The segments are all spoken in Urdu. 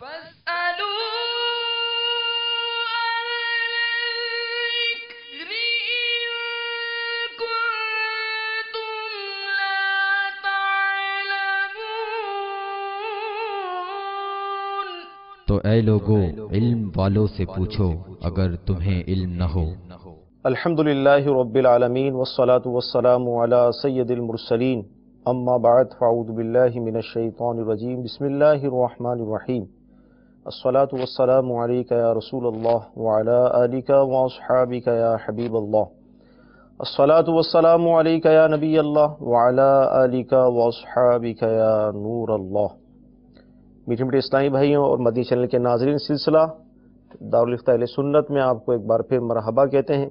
تو اے لوگو علم والوں سے پوچھو اگر تمہیں علم نہ ہو۔ الحمدللہ رب العالمین والصلاة والسلام علی سید المرسلین، اما بعد فاعوذ باللہ من الشیطان الرجیم، بسم اللہ الرحمن الرحیم۔ الصلاة والسلام علیک یا رسول اللہ وعلی آلک واصحابک یا حبیب اللہ۔ الصلاة والسلام علیک یا نبی اللہ وعلی آلک واصحابک یا نور اللہ۔ میٹھے میٹھے اسلامی بھائیوں اور مدنی چینل کے ناظرین، سلسلہ دارالفتہ اہل سنت میں آپ کو ایک بار پھر مرحبا کہتے ہیں۔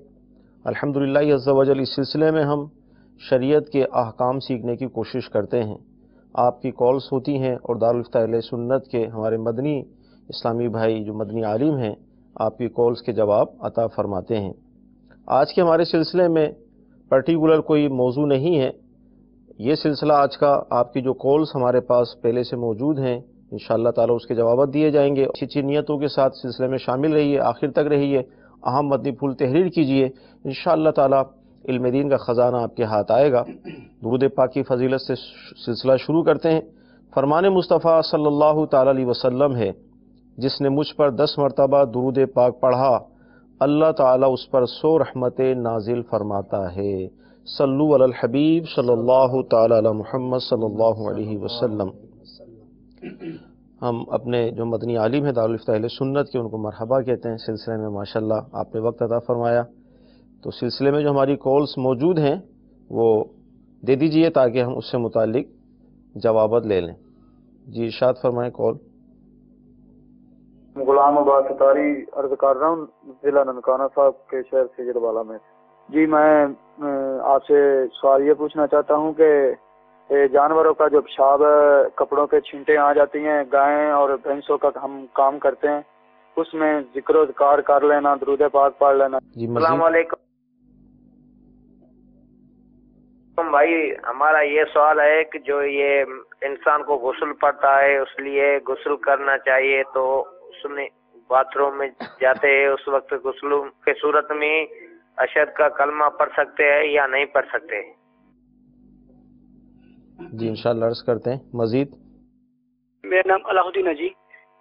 الحمدللہ عز و جل اس سلسلے میں ہم شریعت کے احکام سیکھنے کی کوشش کرتے ہیں۔ آپ کی کالز ہوتی ہیں اور دارالفتہ اہل سنت کے ہمارے مدنی اسلامی بھائی جو مدنی عالم ہیں آپ کی کالز کے جواب عطا فرماتے ہیں۔ آج کے ہمارے سلسلے میں پرٹیکولر کوئی موضوع نہیں ہے، یہ سلسلہ آج کا آپ کی جو کالز ہمارے پاس پہلے سے موجود ہیں انشاءاللہ تعالی اس کے جوابات دیے جائیں گے۔ اچھی اچھی نیتوں کے ساتھ سلسلے میں شامل رہیے، آخر تک رہیے، اہم مدنی پھول تحریر کیجیے، انشاءاللہ تعالی علم دین کا خزانہ آپ کے ہاتھ آئے گا۔ درود پاک کی فضیلت سے سلسلہ شروع کرتے ہیں۔ فرمان مصطفیٰ صلی اللہ تعالی علیہ وسلم ہے، جس نے مجھ پر 10 مرتبہ درود پاک پڑھا اللہ تعالی اس پر 100 رحمتیں نازل فرماتا ہے۔ صلو علی الحبیب صلی اللہ تعالی علی محمد صلی اللہ علیہ وسلم۔ ہم اپنے جو مدنی عالم ہیں دارالفتہ اہل سنت کے ان کو مرحبا کہتے ہیں۔ سلسلے میں ماشاءاللہ آپ نے وقت عطا فرمایا، تو سلسلے میں جو ہماری کالز موجود ہیں وہ دے دیجئے تاکہ ہم اس سے متعلق جوابات لے لیں۔ جی ارشاد فرمائیں۔ کال غلام عباس اتاری عرض کر رہا ہوں، ضلع ننکانہ صاحب کے شہر سیجروالا میں۔ جی میں آپ سے سوال یہ پوچھنا چاہتا ہوں کہ جانوروں کا جو پیشاب کپڑوں پہ چھینٹیں آ جاتی ہیں، گائیں اور بھینسوں کا ہم کام کرتے ہیں، اس میں ذکر و اذکار کر لینا، درود پاک پڑھ لینا۔ السلام علیکم بھائی، ہمارا یہ سوال ہے کہ جو یہ انسان کو غسل پڑتا ہے اس لیے غسل کرنا چاہیے، تو اس میں باتھ روم میں جاتے ہیں اس وقت غسل کے صورت میں اشہد کا کلمہ پڑھ سکتے ہیں یا نہیں پڑھ سکتے؟ جی انشاءاللہ عرض کرتے ہیں مزید۔ میرا نام علاء الدین ہے جی،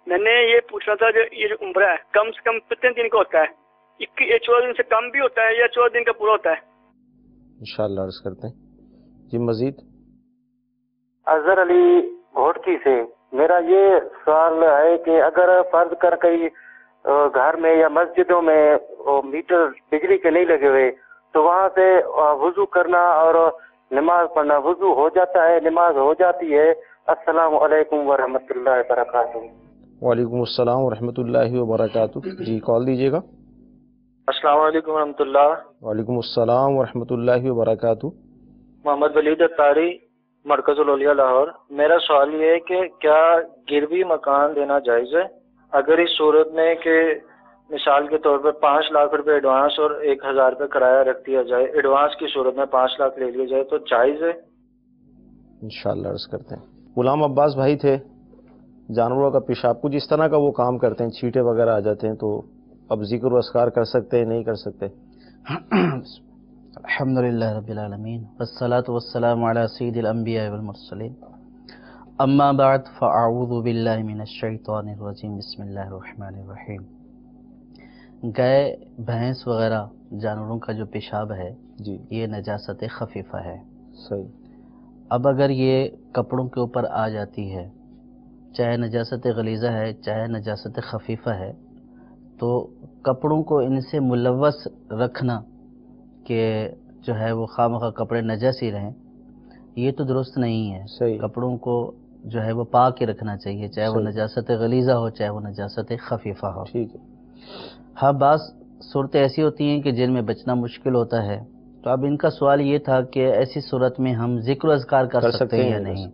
میں نے یہ پوچھنا تھا جو یہ جو عمرہ ہے کم سے کم کتنے دن کا ہوتا ہے؟ 14 دن سے کم بھی ہوتا ہے یا 14 دن کا پورا ہوتا ہے؟ انشاءاللہ عرض کرتے ہیں جی مزید۔ اظہر علی گھوٹکی سے میرا یہ سوال ہے کہ اگر فرض کر کئی گھر میں یا مسجدوں میں میٹر بجلی کے نہیں لگے ہوئے تو وہاں سے وضو کرنا اور نماز پڑھنا، وضو ہو جاتا ہے، نماز ہو جاتی ہے؟ السلام علیکم ورحمۃ اللہ وبرکاتہ۔ وعلیکم السلام ورحمۃ اللہ وبرکاتہ۔ جی کال دیجیے گا۔ السلام علیکم ورحمۃ اللہ۔ وعلیکم السلام ورحمۃ اللہ وبرکاتہ۔ محمد ولید اتاری، مرکز الاولیاء لاہور۔ میرا سوال یہ ہے کہ کیا گروی مکان دینا جائز ہے؟ اگر اس صورت میں کہ مثال کے طور پر 5 لاکھ روپے ایڈوانس اور 1000 روپے کرایہ رکھ دیا جائے، ایڈوانس کی صورت میں 5 لاکھ لے لیا جائے تو جائز ہے؟ انشاءاللہ عرض کرتے ہیں۔ غلام عباس بھائی تھے، جانوروں کا پیشاب کو جس طرح کا وہ کام کرتے ہیں، چھینٹے وغیرہ آ جاتے ہیں، تو اب ذکر و اذکار کر سکتے ہیں نہیں کر سکتے؟ الحمدللہ رب العالمین والصلاة والسلام علی سید الانبیاء والمرسلین، اما بعد فاعوذ باللہ من الشیطان الرجیم، بسم اللہ الرحمن الرحیم۔ گائے بھینس وغیرہ جانوروں کا جو پیشاب ہے جی یہ نجاست خفیفہ ہے۔ صحیح۔ اب اگر یہ کپڑوں کے اوپر آ جاتی ہے، چاہے نجاست غلیظہ ہے چاہے نجاست خفیفہ ہے، تو کپڑوں کو ان سے ملوث رکھنا کہ جو ہے وہ خواہ کپڑے نجس ہی رہیں، یہ تو درست نہیں ہے۔ صحیح۔ کپڑوں کو جو ہے وہ پاک کے رکھنا چاہیے، چاہے وہ نجاست غلیظہ ہو چاہے وہ نجاست خفیفہ ہو۔ ٹھیک ہے۔ ہاں بعض صورتیں ایسی ہوتی ہیں کہ جن میں بچنا مشکل ہوتا ہے، تو اب ان کا سوال یہ تھا کہ ایسی صورت میں ہم ذکر و اذکار کر سکتے ہیں یا نہیں؟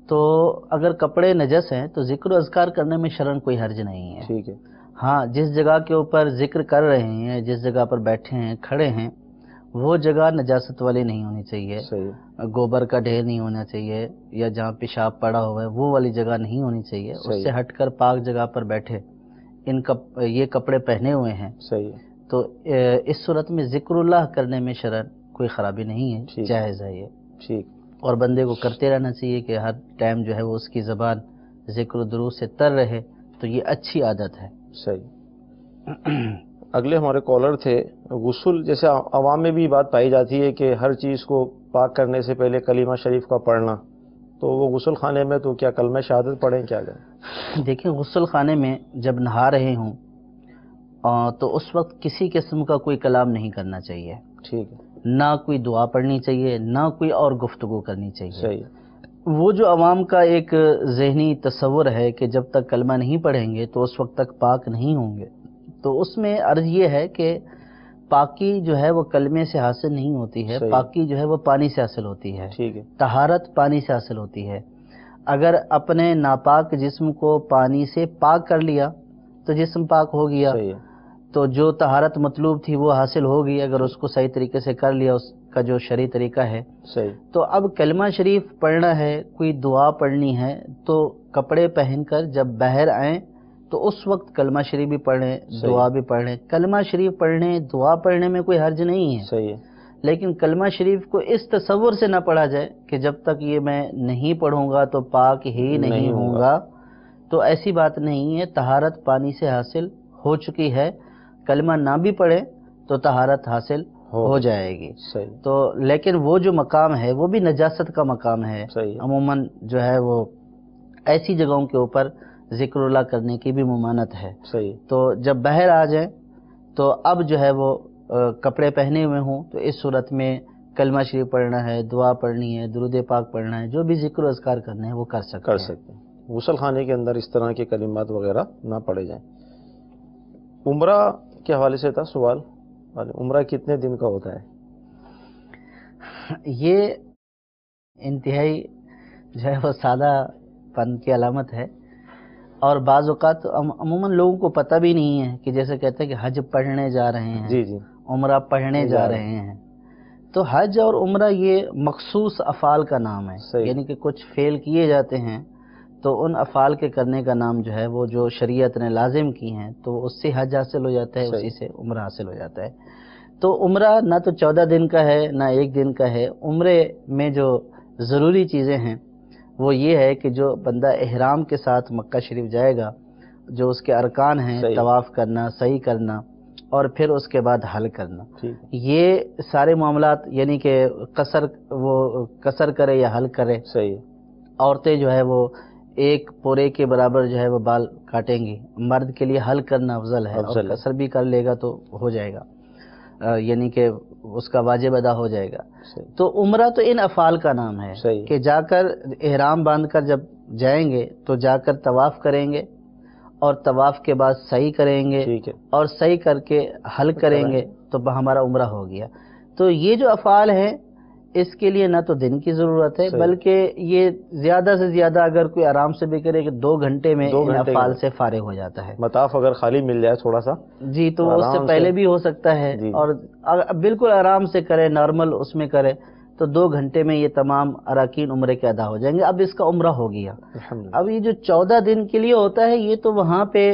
تو اگر کپڑے نجس ہیں تو ذکر و اذکار کرنے میں شرعاً کوئی حرج نہیں ہے۔ ٹھیک ہے۔ ہاں جس جگہ کے اوپر ذکر کر رہے ہیں، جس جگہ پر بیٹھے ہیں کھڑے ہیں، وہ جگہ نجاست والی نہیں ہونی چاہیے، صحیح، گوبر کا ڈھیر نہیں ہونا چاہیے، یا جہاں پیشاب پڑا ہوا ہے وہ والی جگہ نہیں ہونی چاہیے، اس سے ہٹ کر پاک جگہ پر بیٹھے، یہ کپڑے پہنے ہوئے ہیں، صحیح، تو اس صورت میں ذکر اللہ کرنے میں شرعاً کوئی خرابی نہیں ہے، جائز ہے یہ، ٹھیک، اور بندے کو کرتے رہنا چاہیے کہ ہر ٹائم جو ہے وہ اس کی زبان ذکر و درود سے تر رہے، تو یہ اچھی عادت ہے۔ صحیح۔ اگلے ہمارے کالر تھے، غسل جیسے عوام میں بھی بات پائی جاتی ہے کہ ہر چیز کو پاک کرنے سے پہلے کلمہ شریف کا پڑھنا، تو وہ غسل خانے میں تو کیا کلمہ شہادت پڑھیں، کیا کریں؟ دیکھیں غسل خانے میں جب نہا رہے ہوں تو اس وقت کسی قسم کا کوئی کلام نہیں کرنا چاہیے، ٹھیک ہے، نہ کوئی دعا پڑھنی چاہیے، نہ کوئی اور گفتگو کرنی چاہیے۔ صحیح، وہ جو عوام کا ایک ذہنی تصور ہے کہ جب تک کلمہ نہیں پڑھیں گے تو اس وقت تک پاک نہیں ہوں گے، تو اس میں عرض یہ ہے کہ پاکی جو ہے وہ کلمے سے حاصل نہیں ہوتی ہے، صحیح، پاکی جو ہے وہ پانی سے حاصل ہوتی ہے، ٹھیک ہے، طہارت پانی سے حاصل ہوتی ہے۔ اگر اپنے ناپاک جسم کو پانی سے پاک کر لیا تو جسم پاک ہو گیا، صحیح ہے، تو جو طہارت مطلوب تھی وہ حاصل ہوگی اگر اس کو صحیح طریقے سے کر لیا، اس کا جو شرعی طریقہ ہے۔ صحیح، تو اب کلمہ شریف پڑھنا ہے، کوئی دعا پڑھنی ہے، تو کپڑے پہن کر جب باہر آئیں تو اس وقت کلمہ شریف بھی پڑھیں، دعا بھی پڑھیں۔ کلمہ شریف پڑھنے دعا پڑھنے میں کوئی حرج نہیں ہے، صحیح ہے، لیکن کلمہ شریف کو اس تصور سے نہ پڑھا جائے کہ جب تک یہ میں نہیں پڑھوں گا تو پاک ہی نہیں ہوں گا، تو ایسی بات نہیں ہے، طہارت پانی سے حاصل ہو چکی ہے، کلمہ نہ بھی پڑھے تو طہارت حاصل ہو جائے گی۔ صحیح، تو لیکن وہ جو مقام ہے وہ بھی نجاست کا مقام ہے، صحیح، عموماً جو ہے وہ ایسی جگہوں کے اوپر ذکر اللہ کرنے کی بھی ممانت ہے۔ صحیح، تو جب باہر آ جائیں تو اب جو ہے وہ کپڑے پہنے ہوئے ہوں تو اس صورت میں کلمہ شریف پڑھنا ہے، دعا پڑھنی ہے، درود پاک پڑھنا ہے، جو بھی ذکر و اذکار کرنے ہیں وہ کر سکتے ہیں۔ غسل خانے کے اندر اس طرح کے کلمات وغیرہ نہ پڑھے جائیں۔ عمرہ کے حوالے سے تھا سوال، عمرہ کتنے دن کا ہوتا ہے؟ یہ انتہائی جو ہے وہ سادہ پن کی علامت ہے، اور بعض اوقات عموماً لوگوں کو پتہ بھی نہیں ہے کہ جیسے کہتے ہیں کہ حج پڑھنے جا رہے ہیں، جی جی، عمرہ پڑھنے جا رہے ہیں، تو حج اور عمرہ یہ مخصوص افعال کا نام ہے، صحیح، یعنی کہ کچھ فعل کیے جاتے ہیں تو ان افعال کے کرنے کا نام جو ہے وہ جو شریعت نے لازم کی ہیں تو اس سے حج حاصل ہو جاتا ہے، اسی سے عمرہ حاصل ہو جاتا ہے۔ تو عمرہ نہ تو 14 دن کا ہے نہ 1 دن کا ہے، عمرے میں جو ضروری چیزیں ہیں وہ یہ ہے کہ جو بندہ احرام کے ساتھ مکہ شریف جائے گا، جو اس کے ارکان ہیں، طواف کرنا، سعی کرنا، اور پھر اس کے بعد حل کرنا، یہ سارے معاملات، یعنی کہ قصر کرے یا حل کرے۔ صحیح، عورتیں جو ہے وہ 1 پورے کے برابر جو ہے وہ بال کاٹیں گی، مرد کے لیے حل کرنا افضل ہے، اور قصر بھی کر لے گا تو ہو جائے گا، یعنی کہ اس کا واجب ادا ہو جائے گا۔ تو عمرہ تو ان افعال کا نام ہے کہ جا کر احرام باندھ کر جب جائیں گے تو جا کر طواف کریں گے، اور طواف کے بعد سعی کریں گے، اور سعی کر کے حل کریں گے، تو ہمارا عمرہ ہو گیا۔ تو یہ جو افعال ہیں اس کے لیے نہ تو دن کی ضرورت ہے، بلکہ یہ زیادہ سے زیادہ اگر کوئی آرام سے بھی کرے کہ 2 گھنٹے میں ان افعال سے فارغ ہو جاتا ہے۔ مطاف اگر خالی مل جائے تھوڑا سا، جی، تو اس سے پہلے بھی ہو سکتا ہے، اور بالکل آرام سے کرے، نارمل اس میں کرے، تو 2 گھنٹے میں یہ تمام اراکین عمرے کے ادا ہو جائیں گے۔ اب اس کا عمرہ ہو گیا۔ اب یہ جو 14 دن کے لیے ہوتا ہے یہ تو وہاں پہ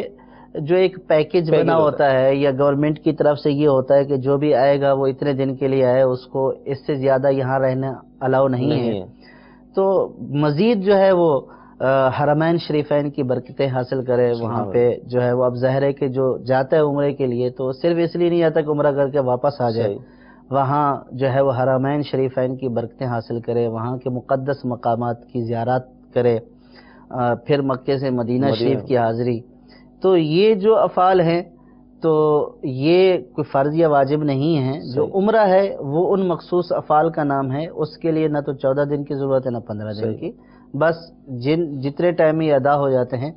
جو ایک پیکج بنا ہوتا ہے، یا گورنمنٹ کی طرف سے یہ ہوتا ہے کہ جو بھی آئے گا وہ اتنے دن کے لیے آئے، اس کو اس سے زیادہ یہاں رہنا الاؤ نہیں ہے۔ تو مزید جو ہے وہ حرمین شریفین کی برکتیں حاصل کرے وہاں پہ، جو ہے وہ اب ظاہر ہے کہ جو جاتا ہے عمرے کے لیے تو صرف اس لیے نہیں جاتا کہ عمرہ کر کے واپس آ جائے، وہاں جو ہے وہ حرمین شریفین کی برکتیں حاصل کرے، وہاں کے مقدس مقامات کی زیارت کرے، پھر مکے سے مدینہ شریف کی حاضری۔ تو یہ جو افعال ہیں تو یہ کوئی فرض یا واجب نہیں ہے، جو عمرہ ہے وہ ان مخصوص افعال کا نام ہے، اس کے لیے نہ تو 14 دن کی ضرورت ہے نہ 15 دن کی، بس جتنے ٹائم میں یہ ادا ہو جاتے ہیں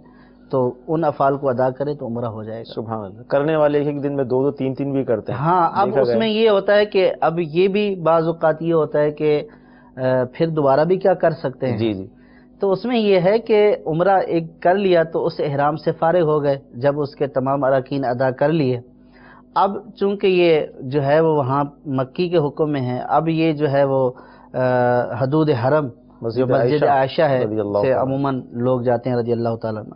تو ان افعال کو ادا کرے تو عمرہ ہو جائے گا۔ سبحان اللہ، کرنے والے ایک دن میں 2 3 بھی کرتے ہیں۔ ہاں، اب اس میں یہ ہوتا ہے کہ اب یہ بھی بعض اوقات یہ ہوتا ہے کہ پھر دوبارہ بھی کیا کر سکتے ہیں۔ جی جی، تو اس میں یہ ہے کہ عمرہ ایک کر لیا تو اس احرام سے فارغ ہو گئے جب اس کے تمام اراکین ادا کر لیے، اب چونکہ یہ جو ہے وہ وہاں مکی کے حکم میں ہے، اب یہ جو ہے وہ حدود حرم جو مسجد عائشہ ہے سے عموماً لوگ جاتے ہیں رضی اللہ تعالیٰ عنہ،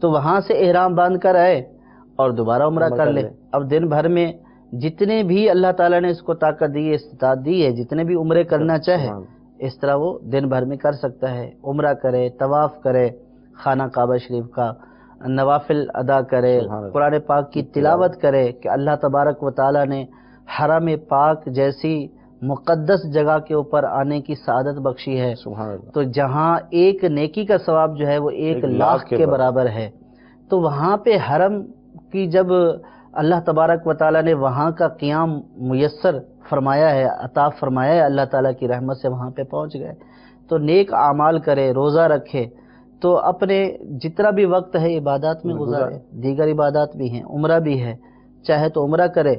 تو وہاں سے احرام باندھ کر آئے اور دوبارہ عمرہ کر لے۔ اب دن بھر میں جتنے بھی اللہ تعالیٰ نے اس کو طاقت دی ہے، استطاعت دی ہے، جتنے بھی عمرے کرنا چاہے اس طرح وہ دن بھر میں کر سکتا ہے، عمرہ کرے، طواف کرے خانہ کعبہ شریف کا، نوافل ادا کرے، قرآن پاک کی تلاوت کرے کہ اللہ تبارک و تعالیٰ نے حرم پاک جیسی مقدس جگہ کے اوپر آنے کی سعادت بخشی ہے، تو جہاں ایک نیکی کا ثواب جو ہے وہ 1,00,000 کے برابر ہے، تو وہاں پہ حرم کی جب اللہ تبارک و تعالیٰ نے وہاں کا قیام میسر فرمایا ہے، عطا فرمایا ہے، اللہ تعالیٰ کی رحمت سے وہاں پہ پہنچ گئے، تو نیک اعمال کرے، روزہ رکھے، تو اپنے جتنا بھی وقت ہے عبادات میں گزارے، دیگر عبادات بھی ہیں، عمرہ بھی ہے، چاہے تو عمرہ کرے،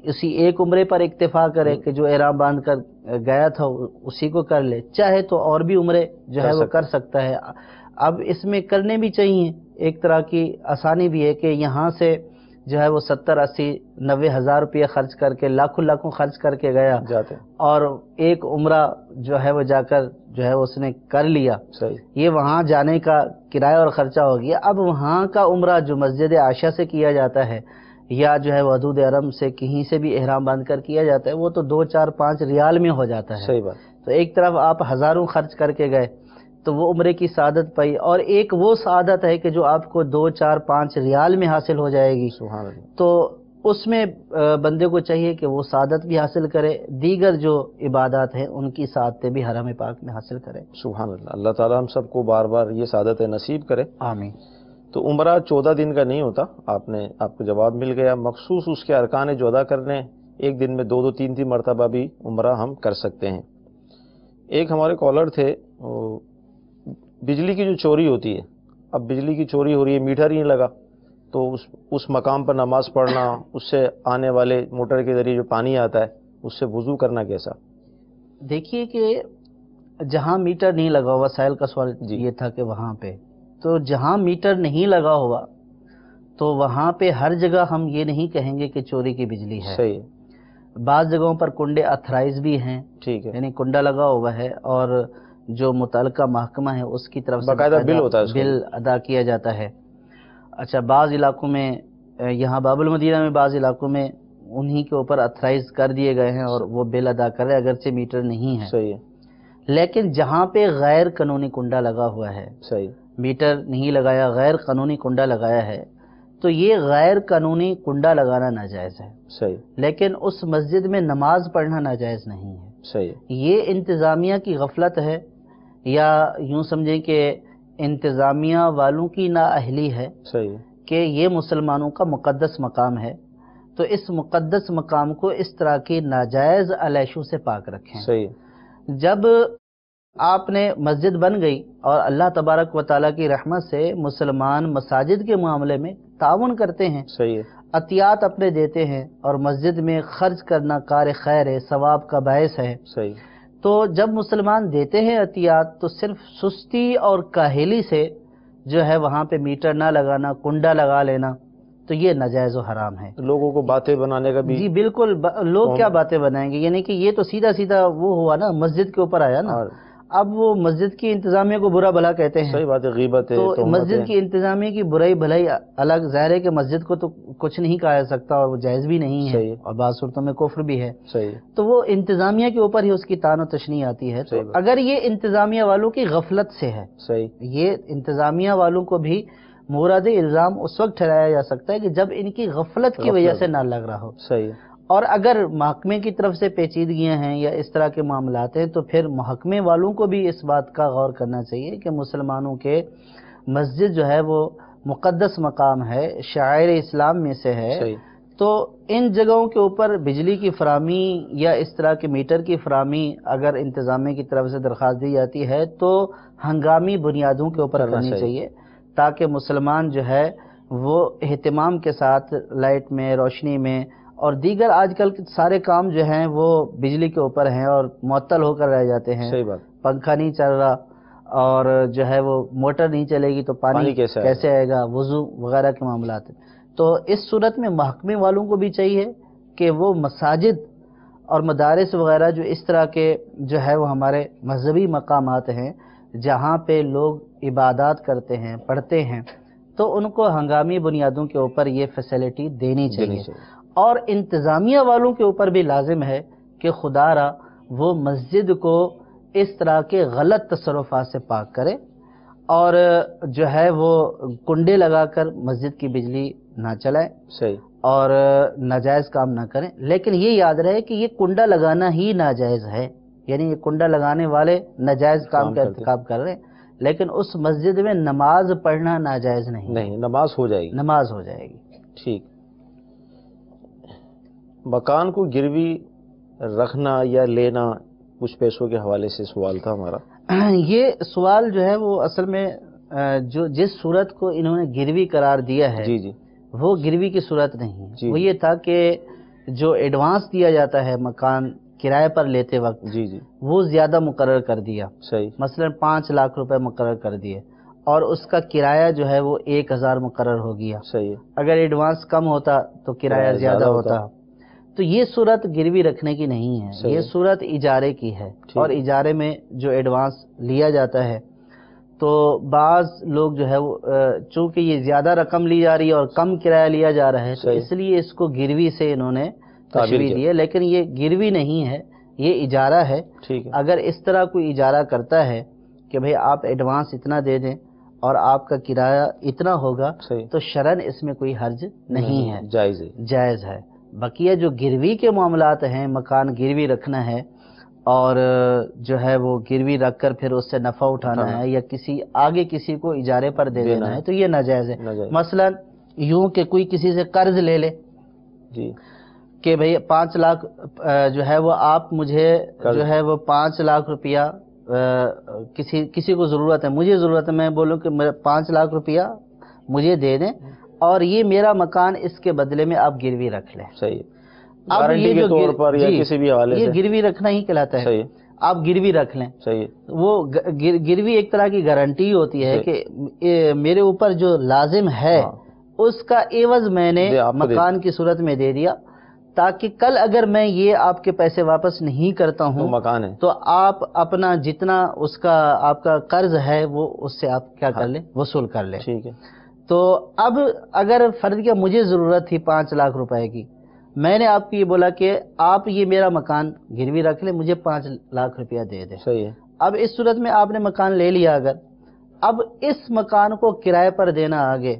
اسی ایک عمرے پر اکتفا کرے کہ جو احرام باندھ کر گیا تھا اسی کو کر لے، چاہے تو اور بھی عمرے جو ہے وہ کر سکتا ہے۔ اب اس میں کرنے بھی چاہیے، ایک طرح کی آسانی بھی ہے کہ یہاں سے جو ہے وہ 70, 80, 90 ہزار روپیہ خرچ کر کے لاکھوں خرچ کر کے گیا جاتے، اور ایک عمرہ جو ہے وہ جا کر جو ہے اس نے کر لیا، یہ وہاں جانے کا کرایہ اور خرچہ ہو گیا۔ اب وہاں کا عمرہ جو مسجد عائشہ سے کیا جاتا ہے یا جو ہے حدود حرم سے کہیں سے بھی احرام باندھ کر کیا جاتا ہے، وہ تو 2, 4, 5 ریال میں ہو جاتا ہے۔ صحیح بات۔ تو ایک طرف آپ ہزاروں خرچ کر کے گئے تو وہ عمرے کی سعادت پائی، اور ایک وہ سعادت ہے کہ جو آپ کو 2, 4, 5 ریال میں حاصل ہو جائے گی، سبحان اللہ۔ تو اس میں بندے کو چاہیے کہ وہ سعادت بھی حاصل کرے، دیگر جو عبادات ہیں ان کی سعادتیں بھی حرم پاک میں حاصل کرے۔ سبحان اللہ، اللہ تعالیٰ ہم سب کو بار بار یہ سعادت نصیب کرے، آمین۔ تو عمرہ 14 دن کا نہیں ہوتا، آپ کو جواب مل گیا، مخصوص اس کے ارکان جو ادا کرنے، ایک دن میں 2, 3 مرتبہ بھی عمرہ ہم کر سکتے ہیں۔ ایک ہمارے کالر تھے، بجلی کی جو چوری ہوتی ہے، اب بجلی کی چوری ہو رہی ہے، میٹر ہی نہیں لگا، تو اس مقام پر نماز پڑھنا، اس سے آنے والے موٹر کے ذریعے جو پانی آتا ہے اس سے وضو کرنا کیسا؟ دیکھیے کہ جہاں میٹر نہیں لگا ہوا، سائل کا سوال یہ تھا کہ وہاں پہ، تو جہاں میٹر نہیں لگا ہوا تو وہاں پہ ہر جگہ ہم یہ نہیں کہیں گے کہ چوری کی بجلی ہے۔ صحیح ہے۔ بعض جگہوں پر کنڈے اتھرائز بھی ہیں، ٹھیک ہے، یعنی کنڈا لگا ہوا ہے اور جو متعلقہ محکمہ ہے اس کی طرف سے باقاعدہ بل ہوتا ہے، بل ادا کیا جاتا ہے۔ اچھا، بعض علاقوں میں، یہاں باب المدینہ میں بعض علاقوں میں انہی کے اوپر اتھرائز کر دیے گئے ہیں اور وہ بل ادا کر رہے ہیں اگرچہ میٹر نہیں ہے۔ صحیح ہے۔ لیکن جہاں پہ غیر قانونی کنڈا لگا ہوا ہے، صحیح، میٹر نہیں لگایا، غیر قانونی کنڈا لگایا ہے، تو یہ غیر قانونی کنڈا لگانا ناجائز ہے، صحیح، لیکن اس مسجد میں نماز پڑھنا ناجائز نہیں ہے۔ صحیح، یہ انتظامیہ کی غفلت ہے، یا یوں سمجھیں کہ انتظامیہ والوں کی نااہلی ہے صحیح، کہ یہ مسلمانوں کا مقدس مقام ہے، تو اس مقدس مقام کو اس طرح کی ناجائز علیشوں سے پاک رکھیں۔ صحیح، جب آپ نے مسجد بن گئی اور اللہ تبارک و تعالیٰ کی رحمت سے مسلمان مساجد کے معاملے میں تعاون کرتے ہیں، صحیح ہے، عطیات اپنے دیتے ہیں اور مسجد میں خرچ کرنا کار خیر ہے، ثواب کا باعث ہے، صحیح، تو جب مسلمان دیتے ہیں عطیات تو صرف سستی اور کاہلی سے جو ہے وہاں پہ میٹر نہ لگانا، کنڈا لگا لینا، تو یہ ناجائز و حرام ہے۔ لوگوں کو باتیں بنانے کا بھی، جی بالکل، لوگ کیا باتیں بنائیں گے، یعنی کہ یہ تو سیدھا سیدھا وہ ہوا نا، مسجد کے اوپر آیا نا، اب وہ مسجد کی انتظامیہ کو برا بھلا کہتے ہیں۔ صحیح بات ہے، غیبت ہے، تو مسجد کی انتظامیہ کی برائی بھلائی الگ، ظاہر ہے کہ مسجد کو تو کچھ نہیں کہا جا سکتا اور وہ جائز بھی نہیں ہے، اور بعض صورتوں میں کفر بھی ہے، صحیح، تو وہ انتظامیہ کے اوپر ہی اس کی طعن و تشنیع آتی ہے۔ تو اگر یہ انتظامیہ والوں کی غفلت سے ہے، صحیح، یہ انتظامیہ والوں کو بھی مورد الزام اس وقت ٹھہرایا جا سکتا ہے کہ جب ان کی غفلت کی وجہ سے نہ لگ رہا ہو، صحیح، اور اگر محکمے کی طرف سے پیچیدگیاں ہیں یا اس طرح کے معاملات ہیں تو پھر محکمے والوں کو بھی اس بات کا غور کرنا چاہیے کہ مسلمانوں کے مسجد جو ہے وہ مقدس مقام ہے، شعائر اسلام میں سے ہے، صحیح، تو ان جگہوں کے اوپر بجلی کی فراہمی یا اس طرح کے میٹر کی فراہمی اگر انتظامیہ کی طرف سے درخواست دی جاتی ہے تو ہنگامی بنیادوں کے اوپر کرنی چاہیے، تاکہ مسلمان جو ہے وہ اہتمام کے ساتھ لائٹ میں، روشنی میں، اور دیگر آج کل سارے کام جو ہیں وہ بجلی کے اوپر ہیں اور معطل ہو کر رہ جاتے ہیں۔ صحیح بات، پنکھا نہیں چل رہا اور جو ہے وہ موٹر نہیں چلے گی تو پانی کیسے آئے گا، وضو وغیرہ کے معاملات ہیں، تو اس صورت میں محکمے والوں کو بھی چاہیے کہ وہ مساجد اور مدارس وغیرہ جو اس طرح کے جو ہے وہ ہمارے مذہبی مقامات ہیں جہاں پہ لوگ عبادات کرتے ہیں پڑھتے ہیں، تو ان کو ہنگامی بنیادوں کے اوپر یہ فیسلٹی دینی چاہیے، اور انتظامیہ والوں کے اوپر بھی لازم ہے کہ خدا را وہ مسجد کو اس طرح کے غلط تصرفات سے پاک کرے، اور جو ہے وہ کنڈے لگا کر مسجد کی بجلی نہ چلائے صحیح، اور ناجائز کام نہ کریں۔ لیکن یہ یاد رہے کہ یہ کنڈا لگانا ہی ناجائز ہے، یعنی یہ کنڈا لگانے والے ناجائز کام کا ارتکاب کر رہے ہیں، لیکن اس مسجد میں نماز پڑھنا ناجائز نہیں، نماز ہو جائے گی، نماز ہو جائے گی۔ ٹھیک۔ مکان کو گروی رکھنا یا لینا کچھ پیسوں کے حوالے سے سوال تھا ہمارا۔ یہ سوال جو ہے وہ اصل میں جو جس صورت کو انہوں نے گروی قرار دیا ہے جی جی، وہ گروی کی صورت نہیں ہے، جی، وہ یہ تھا کہ جو ایڈوانس دیا جاتا ہے مکان کرائے پر لیتے وقت، جی جی، وہ زیادہ مقرر کر دیا، صحیح، مثلا 5 لاکھ روپے مقرر کر دیے، اور اس کا کرایہ جو ہے وہ 1000 مقرر ہو گیا۔ صحیح، اگر ایڈوانس کم ہوتا تو کرایہ زیادہ ہوتا۔ تو یہ صورت گروی رکھنے کی نہیں ہے، یہ صورت اجارے کی ہے، اور اجارے میں جو ایڈوانس لیا جاتا ہے تو بعض لوگ جو ہے وہ چونکہ یہ زیادہ رقم لی جا رہی ہے اور کم کرایہ لیا جا رہا ہے تو اس لیے اس کو گروی سے انہوں نے تشبیہ دی ہے، لیکن یہ گروی نہیں ہے، یہ اجارہ ہے۔ اگر اس طرح کوئی اجارہ کرتا ہے کہ بھئی آپ ایڈوانس اتنا دے دیں اور آپ کا کرایہ اتنا ہوگا تو شرعاً اس میں کوئی حرج نہیں ہے، جائز ہے۔ بقیہ جو گروی کے معاملات ہیں، مکان گروی رکھنا ہے اور جو ہے وہ گروی رکھ کر پھر اس سے نفع اٹھانا ہے یا کسی کو اجارے پر دے دینا ہے تو یہ ناجائز ہے۔ مثلا یوں کہ کوئی کسی سے قرض لے لے کہ بھئی 5 لاکھ جو ہے وہ آپ مجھے جو ہے وہ 5 لاکھ روپیہ کسی کو ضرورت ہے، مجھے ضرورت ہے، میں بولوں کہ 5 لاکھ روپیہ مجھے دے دیں اور یہ میرا مکان اس کے بدلے میں آپ گروی رکھ لیں۔ صحیح، اب یہ جو طور پر یا کسی بھی حوالے سے یہ گروی رکھنا ہی کہلاتا ہے، آپ گروی رکھ لیں۔ صحیح، وہ گروی ایک طرح کی گارنٹی ہوتی ہے کہ میرے اوپر جو لازم ہے اس کا عوض میں نے مکان کی صورت میں دے دیا، تاکہ کل اگر میں یہ آپ کے پیسے واپس نہیں کرتا ہوں مکان ہے تو آپ اپنا جتنا اس کا آپ کا قرض ہے وہ اس سے آپ کیا کر لیں، وصول کر لیں۔ ٹھیک ہے۔ تو اب اگر فرض کیا مجھے ضرورت تھی 5 لاکھ روپے کی، میں نے آپ کو یہ بولا کہ آپ یہ میرا مکان گروی رکھ لیں، مجھے 5 لاکھ روپیہ دے دیں۔ صحیح ہے۔ اب اس صورت میں آپ نے مکان لے لیا، اگر اب اس مکان کو کرائے پر دینا آگے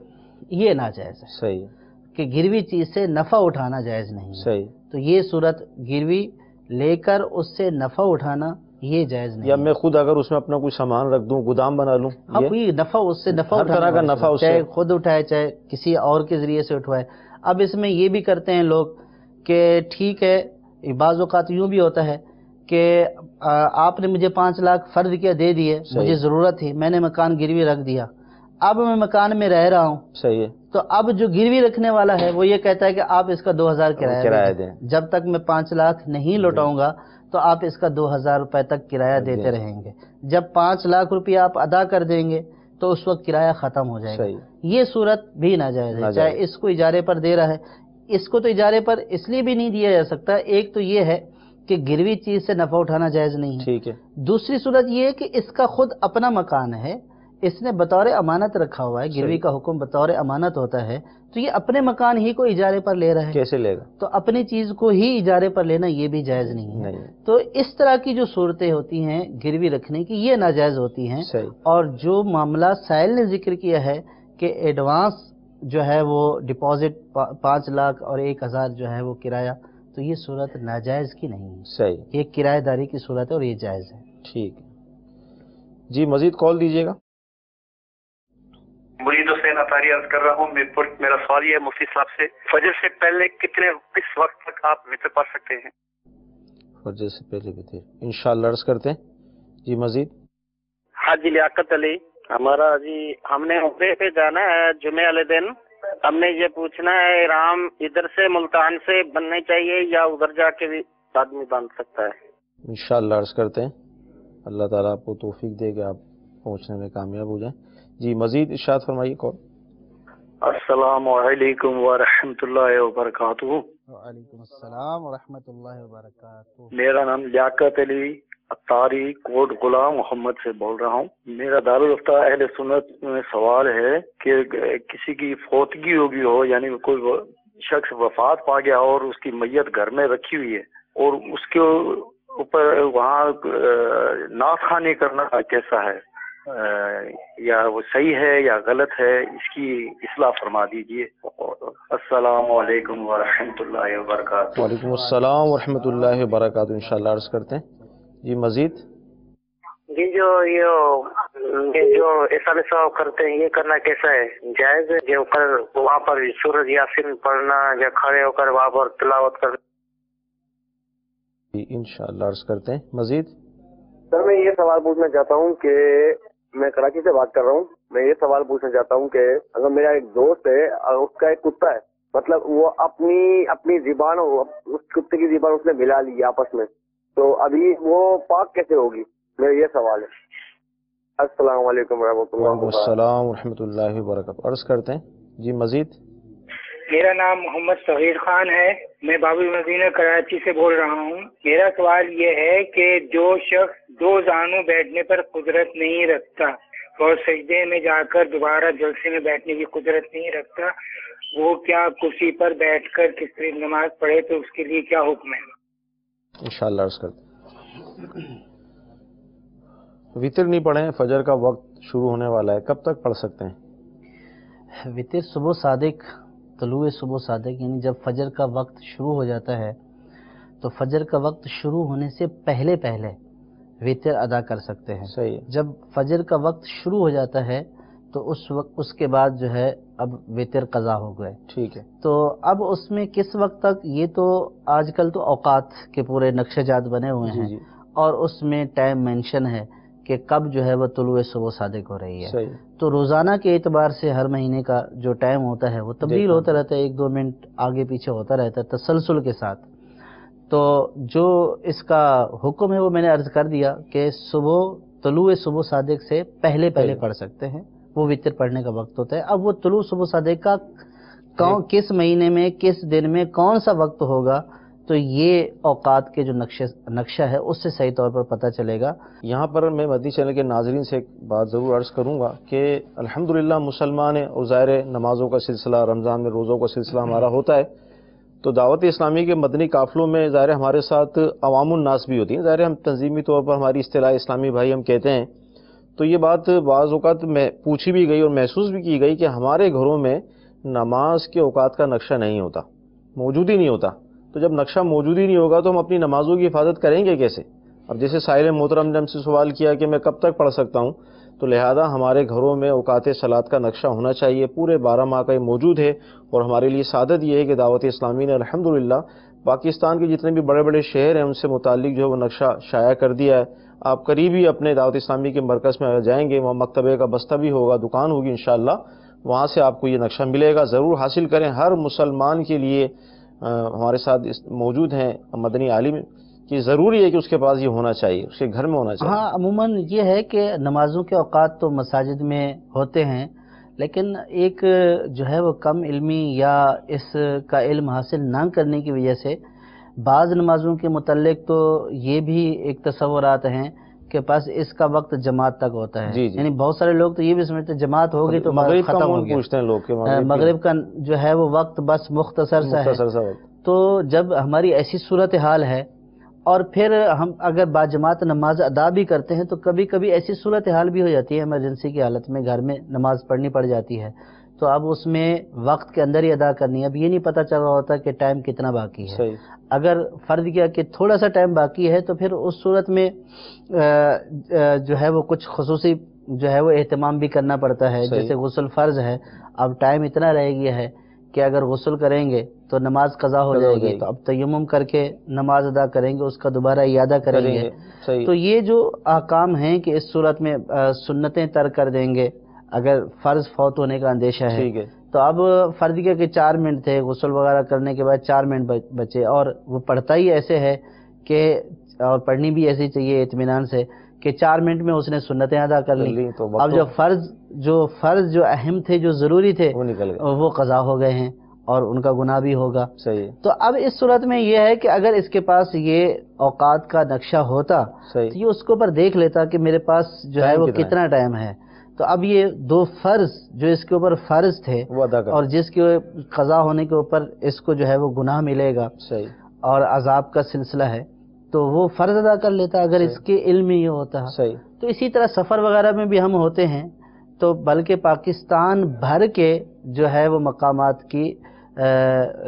یہ ناجائز ہے۔ صحیح ہے کہ گروی چیز سے نفع اٹھانا جائز نہیں ہے۔ صحیح، تو یہ صورت گروی لے کر اس سے نفع اٹھانا یہ جائز نہیں یا ہے۔ میں خود اگر اس میں اپنا کوئی سامان رکھ دوں، گودام بنا لوں، ہاں کوئی نفع اس سے نفع ہر طرح کا نفع اس سے، چاہے خود اٹھائے چاہے کسی اور کے ذریعے سے اٹھوائے۔ اب اس میں یہ بھی کرتے ہیں لوگ کہ ٹھیک ہے، بعض اوقات یوں بھی ہوتا ہے کہ آپ نے مجھے 5 لاکھ فرض کیا دے دیے، مجھے ضرورت تھی، میں نے مکان گروی رکھ دیا، اب میں مکان میں رہ رہا ہوں، صحیح ہے، تو اب جو گروی رکھنے والا ہے وہ یہ کہتا ہے کہ آپ اس کا 2000 کرایہ دیں، جب تک میں 5 لاکھ نہیں لوٹاؤں گا تو آپ اس کا 2000 روپے تک کرایہ دیتے رہیں گے۔ جب 5 لاکھ روپیہ آپ ادا کر دیں گے تو اس وقت کرایہ ختم ہو جائے گا۔ یہ صورت بھی ناجائز ہے، چاہے اس کو اجارے پر دے رہا ہے۔ اس کو تو اجارے پر اس لیے بھی نہیں دیا جا سکتا، ایک تو یہ ہے کہ گروی چیز سے نفع اٹھانا جائز نہیں ہے، ٹھیک ہے، دوسری صورت یہ ہے کہ اس کا خود اپنا مکان ہے، اس نے بطور امانت رکھا ہوا ہے، گروی کا حکم بطور امانت ہوتا ہے، تو یہ اپنے مکان ہی کو اجارے پر لے رہا ہے، کیسے لے گا؟ تو اپنی چیز کو ہی اجارے پر لینا یہ بھی جائز نہیں ہے۔ تو اس طرح کی جو صورتیں ہوتی ہیں گروی رکھنے کی یہ ناجائز ہوتی ہیں۔ اور جو معاملہ سائل نے ذکر کیا ہے کہ ایڈوانس جو ہے وہ ڈپازٹ 5 لاکھ اور 1000 جو ہے وہ کرایہ، تو یہ صورت ناجائز کی نہیں ہے، صحیح، یہ کرایہ داری کی صورت ہے اور یہ جائز ہے۔ ٹھیک ہے جی، مزید کال دیجیے گا۔ مرید حسین اطاری عرض کر رہا ہوں میرپور۔ میرا سوال یہ ہے مفتی صاحب سے، فجر سے پہلے کس وقت تک آپ وتر پڑھ سکتے ہیں؟ فجر سے پہلے وتر انشاءاللہ عرض کرتے ہیں جی۔ مزید حاجی لیاقت علی، ہمارا جی ہم نے عمرے پہ جانا ہے جمعے والے دن، ہم نے یہ پوچھنا ہے احرام ادھر سے ملتان سے بننے چاہیے یا ادھر جا کے بھی آدمی باندھ سکتا ہے؟ انشاءاللہ عرض کرتے ہیں، اللہ تعالیٰ آپ کو توفیق دے کہ آپ پہنچنے میں کامیاب ہو جائیں۔ جی مزید ارشاد فرمائیے۔ کون؟ السلام علیکم ورحمۃ اللہ وبرکاتہ. وعلیکم السلام ورحمۃ اللہ وبرکاتہ. میرا نام لیاقت علی اتاری کوٹ غلام محمد سے بول رہا ہوں. میرا دارالفتہ اہل سنت میں سوال ہے کہ کسی کی فوتگی ہوگی ہو، یعنی کوئی شخص وفات پا گیا اور اس کی میت گھر میں رکھی ہوئی ہے اور اس کے اوپر وہاں نعت خوانی کرنا کیسا ہے، یا وہ صحیح ہے یا غلط ہے، اس کی اصلاح فرما دیجیے. السلام علیکم ورحمۃ اللہ وبرکاتہ. وعلیکم السلام ورحمۃ اللہ وبرکاتہ. انشاءاللہ عرض کرتے ہیں. جی مزید. جی جو ایسا کرتے ہیں یہ کرنا کیسا ہے، جائز ہے؟ جو کر وہاں پر سورۃ یاسین پڑھنا یا کھڑے ہو کر وہاں پر تلاوت کرنا. جی انشاءاللہ عرض کرتے ہیں. مزید. سر میں یہ سوال پوچھنا چاہتا ہوں کہ میں کراچی سے بات کر رہا ہوں. میں یہ سوال پوچھنا چاہتا ہوں کہ اگر میرا ایک دوست ہے اور اس کا ایک کتا ہے، مطلب وہ اپنی زبان، اس کتے کی زبان اس نے ملا لی آپس میں، تو ابھی وہ پاک کیسے ہوگی؟ میرا یہ سوال ہے. السلام علیکم ورحمۃ اللہ. وعلیکم السلام ورحمۃ اللہ وبرکاتہ. عرض کرتے ہیں. جی مزید. میرا نام محمد صغیر خان ہے، میں باب المدینہ کراچی سے بول رہا ہوں. میرا سوال یہ ہے کہ جو شخص دو زانوں بیٹھنے پر قدرت نہیں رکھتا اور سجدے میں جا کر دوبارہ جلسے میں بیٹھنے کی قدرت نہیں رکھتا، وہ کیا کرسی پر بیٹھ کر کس طرح نماز پڑھے، تو اس کے لیے کیا حکم ہے؟ انشاءاللہ عرض کرتے ہیں. وتر نہیں پڑھیں، فجر کا وقت شروع ہونے والا ہے، کب تک پڑھ سکتے ہیں؟ وتر صبح صادق، طلوع صبح صادق، یعنی جب فجر کا وقت شروع ہو جاتا ہے تو فجر کا وقت شروع ہونے سے پہلے وتر ادا کر سکتے ہیں. صحیح. جب فجر کا وقت شروع ہو جاتا ہے تو اس کے بعد جو ہے اب وتر قضا ہو گئے. ٹھیک ہے. تو اب اس میں کس وقت تک، یہ تو آج کل تو اوقات کے پورے نقشہ جات بنے ہوئے ہیں. جی. اور اس میں ٹائم مینشن ہے کہ کب جو ہے وہ طلوع صبح صادق ہو رہی ہے. صحیح. تو روزانہ کے اعتبار سے ہر مہینے کا جو ٹائم ہوتا ہے وہ تبدیل ہوتا رہتا ہے، 1-2 منٹ آگے پیچھے ہوتا رہتا ہے تسلسل کے ساتھ. تو جو اس کا حکم ہے وہ میں نے عرض کر دیا کہ طلوع صبح صادق سے پہلے پڑھ سکتے ہیں، وہ وتر پڑھنے کا وقت ہوتا ہے. اب وہ طلوع صبح صادق کا کس مہینے میں کس دن میں کون سا وقت ہوگا، تو یہ اوقات کے جو نقشہ ہے اس سے صحیح طور پر پتہ چلے گا. یہاں پر میں مدنی چینل کے ناظرین سے ایک بات ضرور عرض کروں گا کہ الحمدللہ مسلمان ہیں اور ظاہر نمازوں کا سلسلہ، رمضان میں روزوں کا سلسلہ ہمارا ہوتا ہے، تو دعوت اسلامی کے مدنی قافلوں میں ظاہر ہمارے ساتھ عوام الناس بھی ہوتی ہیں. ظاہر ہم تنظیمی طور پر ہماری اصطلاح اسلامی بھائی ہم کہتے ہیں. تو یہ بات بعض اوقات میں پوچھی بھی گئی اور محسوس بھی کی گئی کہ ہمارے گھروں میں نماز کے اوقات کا نقشہ نہیں ہوتا، موجود ہی نہیں ہوتا. تو جب نقشہ موجود ہی نہیں ہوگا تو ہم اپنی نمازوں کی حفاظت کریں گے کیسے؟ اب جیسے سائل محترم نے ہم سے سوال کیا کہ میں کب تک پڑھ سکتا ہوں، تو لہذا ہمارے گھروں میں اوقات صلاۃ کا نقشہ ہونا چاہیے. پورے 12 ماہ کا یہ موجود ہے. اور ہمارے لیے سعادت یہ ہے کہ دعوت اسلامی نے الحمدللہ پاکستان کے جتنے بھی بڑے بڑے شہر ہیں ان سے متعلق جو ہے وہ نقشہ شائع کر دیا ہے. آپ قریب ہی اپنے دعوت اسلامی کے مرکز میں اگر جائیں گے، وہاں مکتبے کا بستہ بھی ہوگا، دکان ہوگی انشاءاللہ، وہاں سے آپ کو یہ نقشہ ملے گا. ضرور حاصل کریں. ہر مسلمان کے لیے ہمارے ساتھ موجود ہیں مدنی عالم کہ ضروری ہے کہ اس کے پاس یہ ہونا چاہیے، اس کے گھر میں ہونا چاہیے. ہاں عموماً یہ ہے کہ نمازوں کے اوقات تو مساجد میں ہوتے ہیں، لیکن ایک جو ہے وہ کم علمی یا اس کا علم حاصل نہ کرنے کی وجہ سے بعض نمازوں کے متعلق تو یہ بھی ایک تصورات ہیں کہ بس اس کا وقت جماعت تک ہوتا ہے. یعنی بہت سارے لوگ تو یہ بھی سمجھتے ہیں جماعت ہوگی تو ختم ہو گیا. پوچھتے ہیں لوگ کہ مغرب کا جو ہے وہ وقت بس مختصر سا ہے. تو جب ہماری ایسی صورتحال ہے اور پھر ہم اگر باجماعت نماز ادا بھی کرتے ہیں تو کبھی کبھی ایسی صورتحال بھی ہو جاتی ہے ایمرجنسی کی حالت میں گھر میں نماز پڑھنی پڑ جاتی ہے، تو اب اس میں وقت کے اندر ہی ادا کرنی ہے. اب یہ نہیں پتہ چل رہا ہوتا کہ ٹائم کتنا باقی ہے. اگر فرض کیا کہ تھوڑا سا ٹائم باقی ہے تو پھر اس صورت میں جو ہے وہ کچھ خصوصی جو ہے وہ اہتمام بھی کرنا پڑتا ہے. جیسے غسل فرض ہے، اب ٹائم اتنا رہ گیا ہے کہ اگر غسل کریں گے تو نماز قضا ہو جائے گی، تو اب تیمم کر کے نماز ادا کریں گے، اس کا دوبارہ اعادہ کریں گے. تو یہ جو احکام ہیں کہ اس صورت میں سنتیں ترک کر دیں گے اگر فرض فوت ہونے کا اندیشہ ہے. تو اب فرض کیا کہ 4 منٹ تھے، غسل وغیرہ کرنے کے بعد 4 منٹ بچے، اور وہ پڑھتا ہی ایسے ہے کہ اور پڑھنی بھی ایسی چاہیے اطمینان سے کہ 4 منٹ میں اس نے سنتیں ادا کر لی. اب جب فرض جو فرض جو اہم تھے جو ضروری تھے وہ نکل گئے، وہ قضا ہو گئے ہیں اور ان کا گناہ بھی ہوگا. صحیح. تو اب اس صورت میں یہ ہے کہ اگر اس کے پاس یہ اوقات کا نقشہ ہوتا تو یہ اس کے اوپر دیکھ لیتا کہ میرے پاس جو ہے وہ کتنا ٹائم ہے. تو اب یہ 2 فرض جو اس کے اوپر فرض تھے وہ ادا کر، اور جس کے قضا ہونے کے اوپر اس کو جو ہے وہ گناہ ملے گا صحیح، اور عذاب کا سلسلہ ہے، تو وہ فرض ادا کر لیتا اگر اس کے علم میں یہ ہوتا. صحیح. تو اسی طرح سفر وغیرہ میں بھی ہم ہوتے ہیں تو بلکہ پاکستان بھر کے جو ہے وہ مقامات کی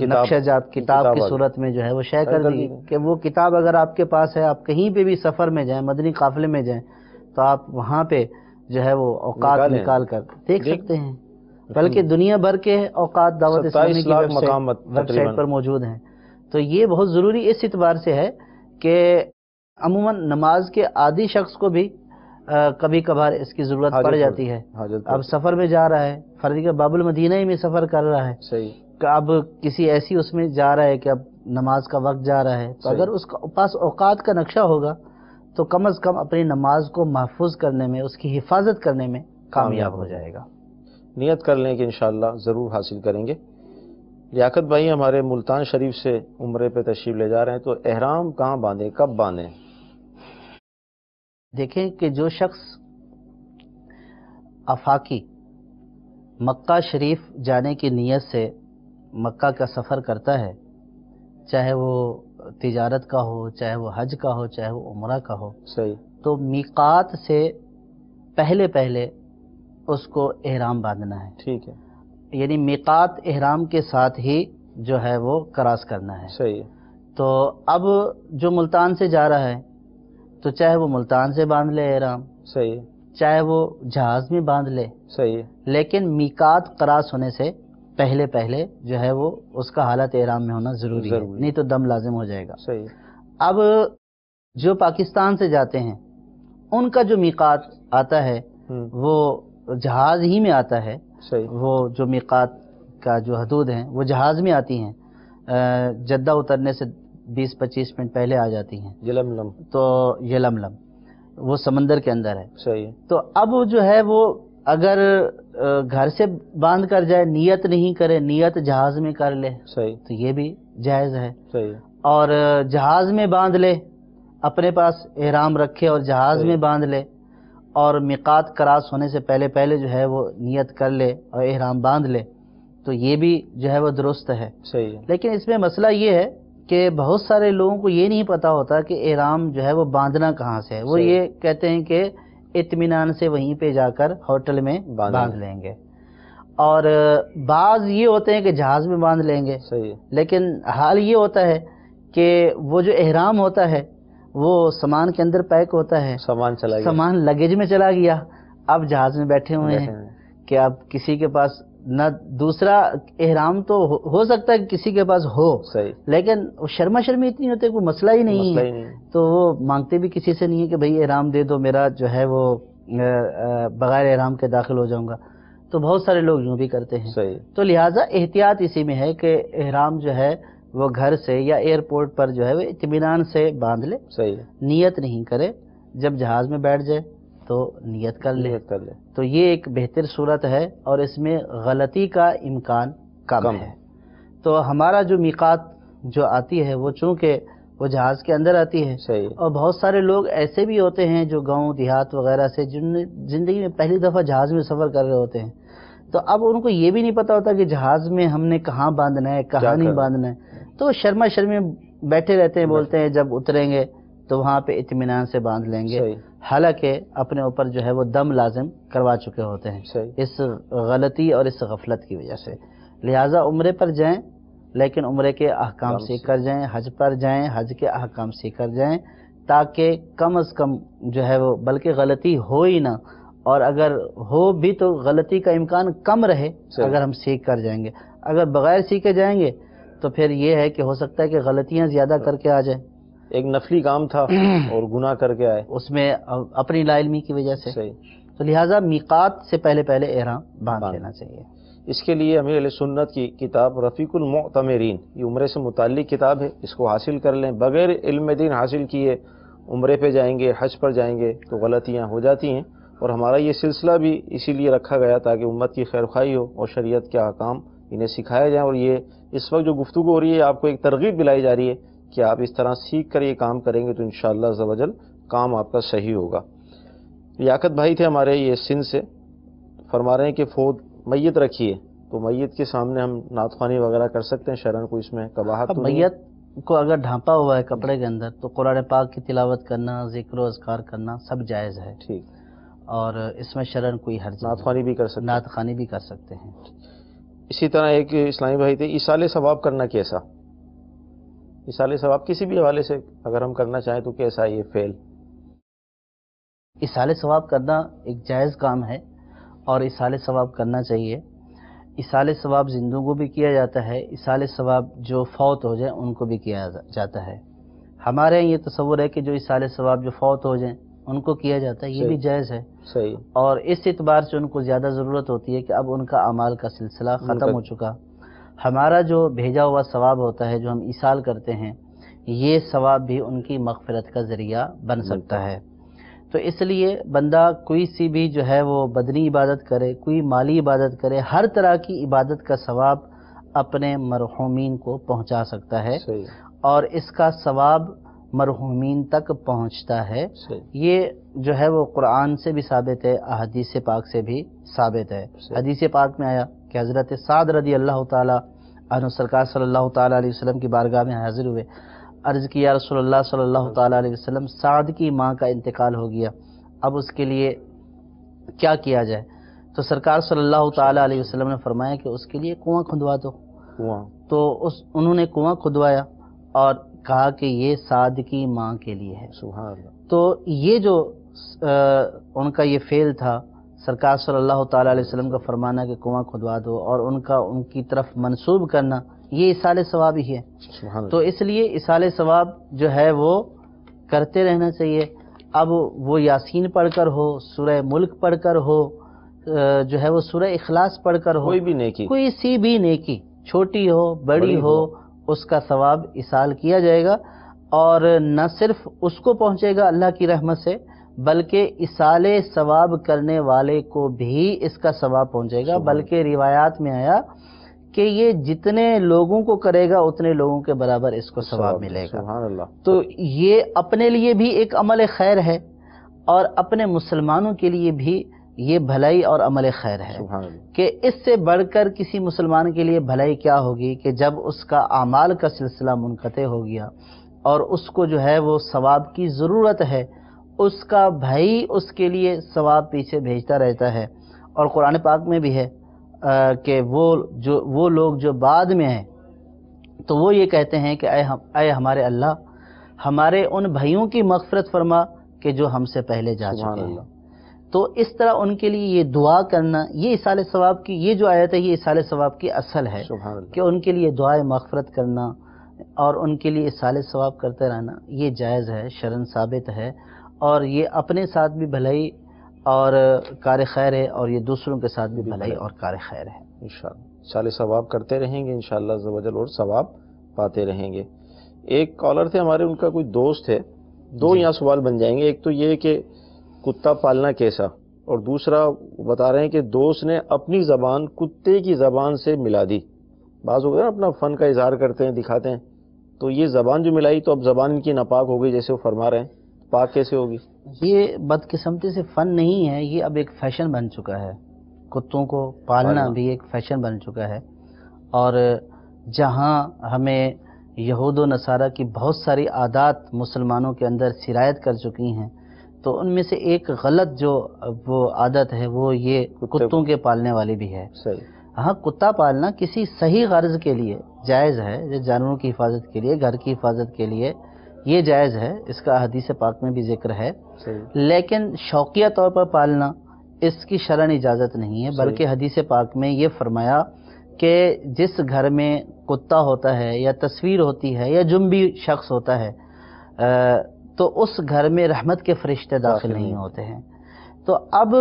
نقشہ جات کتاب کی صورت میں جو ہے وہ شائع کر دی کہ وہ کتاب اگر آپ کے پاس ہے، آپ کہیں پہ بھی سفر میں جائیں، مدنی قافلے میں جائیں، تو آپ وہاں پہ جو ہے وہ اوقات نکال کر دیکھ سکتے ہیں. بلکہ دنیا بھر کے اوقات دعوت اسلامی کی ویب سائٹ پر موجود ہیں. تو یہ بہت ضروری اس اعتبار سے ہے کہ عموماً نماز کے عادی شخص کو بھی کبھی کبھار اس کی ضرورت پڑ جاتی ہے. اب سفر میں جا رہا ہے، فرض کہ باب المدینہ ہی میں سفر کر رہا ہے، صحیح، کہ اب کسی ایسی اس میں جا رہا ہے کہ اب نماز کا وقت جا رہا ہے، تو اگر اس کے پاس اوقات کا نقشہ ہوگا تو کم از کم اپنی نماز کو محفوظ کرنے میں، اس کی حفاظت کرنے میں کامیاب ہو جائے گا. نیت کر لیں کہ انشاءاللہ ضرور حاصل کریں گے. لیاقت بھائی ہمارے ملتان شریف سے عمرے پہ تشریف لے جا رہے ہیں، تو احرام کہاں باندھیں، کب باندھیں؟ دیکھیں کہ جو شخص آفاقی مکہ شریف جانے کی نیت سے مکہ کا سفر کرتا ہے، چاہے وہ تجارت کا ہو، چاہے وہ حج کا ہو، چاہے وہ عمرہ کا ہو، صحیح، تو میقات سے پہلے اس کو احرام باندھنا ہے. ٹھیک ہے، یعنی میقات احرام کے ساتھ ہی جو ہے وہ کراس کرنا ہے. صحیح. تو اب جو ملتان سے جا رہا ہے تو چاہے وہ ملتان سے باندھ لے احرام، صحیح، چاہے وہ جہاز میں باندھ لے، صحیح، لیکن میقات کراس ہونے سے پہلے جو ہے وہ اس کا حالت احرام میں ہونا ضروری ہے، نہیں تو دم لازم ہو جائے گا. صحیح. اب جو پاکستان سے جاتے ہیں ان کا جو میقات آتا ہے وہ جہاز ہی میں آتا ہے. صحیح. وہ جو میقات کا جو حدود ہیں وہ جہاز میں آتی ہیں، جدہ اترنے سے 20-25 منٹ پہلے آ جاتی ہیں. یلملم، تو یلملم وہ سمندر کے اندر ہے. صحیح. تو اب جو ہے وہ اگر گھر سے باندھ کر جائے، نیت نہیں کرے، نیت جہاز میں کر لے، صحیح، تو یہ بھی جائز ہے. صحیح. اور جہاز میں باندھ لے، اپنے پاس احرام رکھے اور جہاز میں باندھ لے، اور میقات کراس ہونے سے پہلے جو ہے وہ نیت کر لے اور احرام باندھ لے، تو یہ بھی جو ہے وہ درست ہے. صحیح. لیکن اس میں مسئلہ یہ ہے کہ بہت سارے لوگوں کو یہ نہیں پتا ہوتا کہ احرام جو ہے وہ باندھنا کہاں سے ہے. وہ یہ کہتے ہیں کہ اطمینان سے وہیں پہ جا کر ہوٹل میں باندھ لیں گے، اور بعض یہ ہوتے ہیں کہ جہاز میں باندھ لیں گے. صحیح. لیکن حال یہ ہوتا ہے کہ وہ جو احرام ہوتا ہے وہ سامان کے اندر پیک ہوتا ہے، سامان لگیج میں چلا گیا، اب جہاز میں بیٹھے ہوئے ہیں کہ اب کسی کے پاس نہ دوسرا احرام تو ہو سکتا ہے کہ کسی کے پاس ہو، لیکن شرما شرمی اتنی ہوتی ہے کوئی مسئلہ ہی نہیں ہے، تو وہ مانگتے بھی کسی سے نہیں ہے کہ بھئی احرام دے دو، میرا جو ہے وہ بغیر احرام کے داخل ہو جاؤں گا. تو بہت سارے لوگ یوں بھی کرتے ہیں. تو لہٰذا احتیاط اسی میں ہے کہ احرام جو ہے وہ گھر سے یا ایئرپورٹ پر جو ہے وہ اطمینان سے باندھ لے، نیت نہیں کرے، جب جہاز میں بیٹھ جائے تو نیت کر لے. تو یہ ایک بہتر صورت ہے اور اس میں غلطی کا امکان کم ہے. تو ہمارا جو میقات جو آتی ہے وہ چونکہ وہ جہاز کے اندر آتی ہے، اور بہت سارے لوگ ایسے بھی ہوتے ہیں جو گاؤں دیہات وغیرہ سے جن نے زندگی میں پہلی دفعہ جہاز میں سفر کر رہے ہوتے ہیں، تو اب ان کو یہ بھی نہیں پتا ہوتا کہ جہاز میں ہم نے کہاں باندھنا ہے، کہاں نہیں باندھنا ہے. تو شرما شرمی بیٹھے رہتے ہیں، بولتے ہیں جب اتریں گے تو وہاں پہ اطمینان سے باندھ لیں گے، حالانکہ اپنے اوپر جو ہے وہ دم لازم کروا چکے ہوتے ہیں اس غلطی اور اس غفلت کی وجہ سے. لہٰذا عمرے پر جائیں لیکن عمرے کے احکام سیکھ کر جائیں، حج پر جائیں حج کے احکام سیکھ کر جائیں، تاکہ کم از کم جو ہے وہ بلکہ غلطی ہو ہی نہ، اور اگر ہو بھی تو غلطی کا امکان کم رہے اگر ہم سیکھ کر جائیں گے. اگر بغیر سیکھے جائیں گے تو پھر یہ ہے کہ ہو سکتا ہے کہ غلطیاں زیادہ کر کے آ جائیں. ایک نفلی کام تھا اور گناہ کر کے آئے اس میں اپنی لا علمی کی وجہ سے. تو لہٰذا میقات سے پہلے احرام باندھ لینا چاہیے. اس کے لیے امیر علیہ سنت کی کتاب رفیق المعتمرین، یہ عمرے سے متعلق کتاب ہے، اس کو حاصل کر لیں. بغیر علم دین حاصل کیے عمرے پہ جائیں گے، حج پر جائیں گے تو غلطیاں ہو جاتی ہیں. اور ہمارا یہ سلسلہ بھی اسی لیے رکھا گیا تاکہ امت کی خیر خواہی ہو اور شریعت کے احکام انہیں سکھائے جائیں. اور یہ اس وقت جو گفتگو ہو رہی ہے آپ کو ایک ترغیب دلائی جا رہی ہے کہ آپ اس طرح سیکھ کر یہ کام کریں گے تو انشاءاللہ عز و جل کام آپ کا صحیح ہوگا. لیاقت بھائی تھے ہمارے یہ سندھ سے، فرما رہے ہیں کہ فوت میت رکھی ہے تو میت کے سامنے ہم نعت خوانی وغیرہ کر سکتے ہیں؟ شرعاً کوئی اس میں قباحت تو نہیں ہے؟ میت کو اگر ڈھانپا ہوا ہے کپڑے کے اندر تو قرآن پاک کی تلاوت کرنا، ذکر و اذکار کرنا سب جائز ہے. ٹھیک. اور اس میں شرعاً کوئی حرج نہیں. نعت خوانی بھی کر سکتے ہیں؟ نعت خوانی بھی کر سکتے ہیں. اسی طرح ایک اسلامی بھائی تھے، ایصال ثواب کرنا کیسا؟ ایصال ثواب کسی بھی حوالے سے اگر ہم کرنا چاہیں تو کیسا یہ فعل؟ ایصال ثواب کرنا ایک جائز کام ہے اور ایصال ثواب کرنا چاہیے. ایصال ثواب زندوں کو بھی کیا جاتا ہے، ایصال ثواب جو فوت ہو جائیں ان کو بھی کیا جاتا ہے. ہمارے یہ تصور ہے کہ جو ایصال ثواب جو فوت ہو جائیں ان کو کیا جاتا ہے، یہ بھی جائز ہے. صحیح. اور اس اعتبار سے ان کو زیادہ ضرورت ہوتی ہے کہ اب ان کا اعمال کا سلسلہ ختم ہو چکا. ہمارا جو بھیجا ہوا ثواب ہوتا ہے جو ہم ایصال کرتے ہیں، یہ ثواب بھی ان کی مغفرت کا ذریعہ بن سکتا ہے. تو اس لیے بندہ کوئی سی بھی جو ہے وہ بدنی عبادت کرے، کوئی مالی عبادت کرے، ہر طرح کی عبادت کا ثواب اپنے مرحومین کو پہنچا سکتا ہے. صحیح. اور اس کا ثواب مرحومین تک پہنچتا ہے. یہ جو ہے وہ قرآن سے بھی ثابت ہے، احادیث پاک سے بھی ثابت ہے. حدیث پاک میں آیا کہ حضرت سعد رضی اللہ تعالی عنہ سرکار صلی اللہ تعالی علیہ وسلم کی بارگاہ میں حاضر ہوئے، عرض کی یا رسول اللہ صلی اللہ تعالی علیہ وسلم، سعد کی ماں کا انتقال ہو گیا، اب اس کے لیے کیا کیا جائے؟ تو سرکار صلی اللہ تعالی علیہ وسلم نے فرمایا کہ اس کے لیے کنواں کھدوا دو. تو انہوں نے کنواں کھدوایا اور کہا کہ یہ سعد کی ماں کے لیے ہے. سبحان اللہ. تو یہ جو ان کا یہ فعل تھا، سرکار صلی اللہ تعالی علیہ وسلم کا فرمانا کہ کنواں کھدوا دو اور ان کی طرف منسوب کرنا، یہ ایصال ثواب ہی ہے. تو اس لیے ایصال ثواب جو ہے وہ کرتے رہنا چاہیے. اب وہ یاسین پڑھ کر ہو، سورہ ملک پڑھ کر ہو، جو ہے وہ سورہ اخلاص پڑھ کر ہو، کوئی بھی نیکی، کوئی سی بھی نیکی چھوٹی ہو بڑی ہو، اس کا ثواب ایصال کیا جائے گا. اور نہ صرف اس کو پہنچے گا اللہ کی رحمت سے، بلکہ ایصال ثواب کرنے والے کو بھی اس کا ثواب پہنچے گا. بلکہ روایات میں آیا کہ یہ جتنے لوگوں کو کرے گا اتنے لوگوں کے برابر اس کو ثواب ملے گا. سبحان اللہ. تو یہ اپنے لیے بھی ایک عمل خیر ہے اور اپنے مسلمانوں کے لیے بھی یہ بھلائی اور عمل خیر ہے. کہ اس سے بڑھ کر کسی مسلمان کے لیے بھلائی کیا ہوگی کہ جب اس کا اعمال کا سلسلہ منقطع ہو گیا اور اس کو جو ہے وہ ثواب کی ضرورت ہے، اس کا بھائی اس کے لیے ثواب پیچھے بھیجتا رہتا ہے. اور قرآن پاک میں بھی ہے کہ وہ لوگ جو بعد میں ہیں تو وہ یہ کہتے ہیں کہ اے ہمارے اللہ، ہمارے ان بھائیوں کی مغفرت فرما کہ جو ہم سے پہلے جا چکے ہیں. تو اس طرح ان کے لیے یہ دعا کرنا، یہ ایصال ثواب کی یہ جو آیت ہے یہ ایصال ثواب کی اصل ہے کہ ان کے لیے دعائے مغفرت کرنا اور ان کے لیے ایصال ثواب کرتے رہنا یہ جائز ہے، شرعاً ثابت ہے. اور یہ اپنے ساتھ بھی بھلائی اور کار خیر ہے اور یہ دوسروں کے ساتھ بھی بھلائی اور کار خیر ہے. انشاءاللہ ایصال ثواب کرتے رہیں گے انشاءاللہ عز و جل اور ثواب پاتے رہیں گے. ایک کالر تھے ہمارے، ان کا کوئی دوست ہے، دو یہاں سوال بن جائیں گے. ایک تو یہ کہ کتا پالنا کیسا، اور دوسرا بتا رہے ہیں کہ دوست نے اپنی زبان کتے کی زبان سے ملا دی. بعض ہوگا نا اپنا فن کا اظہار کرتے ہیں، دکھاتے ہیں، تو یہ زبان جو ملائی تو اب زبان ان کی ناپاک ہو گئی جیسے وہ فرما رہے ہیں، پاک کیسے ہوگی؟ یہ بدقسمتی سے فن نہیں ہے، یہ اب ایک فیشن بن چکا ہے. کتوں کو پالنا بھی ایک فیشن بن چکا ہے. اور جہاں ہمیں یہود و نصارہ کی بہت ساری عادات مسلمانوں کے اندر سرایت کر چکی ہیں، تو ان میں سے ایک غلط جو وہ عادت ہے وہ یہ کتوں کے پالنے والی بھی ہے. ہاں، کتا پالنا کسی صحیح غرض کے لیے جائز ہے، جانوروں کی حفاظت کے لیے، گھر کی حفاظت کے لیے یہ جائز ہے، اس کا حدیث پاک میں بھی ذکر ہے. لیکن شوقیہ طور پر پالنا اس کی شرعاً اجازت نہیں ہے، بلکہ حدیث پاک میں یہ فرمایا کہ جس گھر میں کتا ہوتا ہے یا تصویر ہوتی ہے یا جنبی شخص ہوتا ہے تو اس گھر میں رحمت کے فرشتے داخل نہیں ہوتے ہیں. تو اب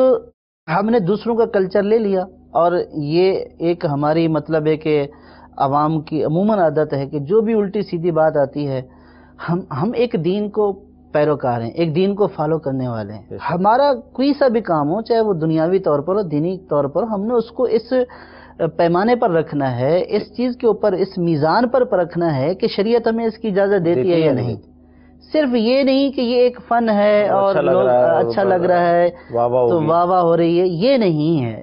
ہم نے دوسروں کا کلچر لے لیا اور یہ ایک ہماری مطلب ہے کہ عوام کی عموماً عادت ہے کہ جو بھی الٹی سیدھی بات آتی ہے ہم ایک دین کو پیروکار ہیں، ایک دین کو فالو کرنے والے ہیں. ہمارا کوئی سا بھی کام ہو، چاہے وہ دنیاوی طور پر ہو، دینی طور پر، ہم نے اس کو اس پیمانے پر رکھنا ہے، اس چیز کے اوپر، اس میزان پر رکھنا ہے کہ شریعت ہمیں اس کی اجازت دیتی ہے یا نہیں. صرف یہ نہیں کہ یہ ایک فن ہے اور لوگ اچھا لگ رہا ہے تو واہ واہ ہو رہی ہے، یہ نہیں ہے.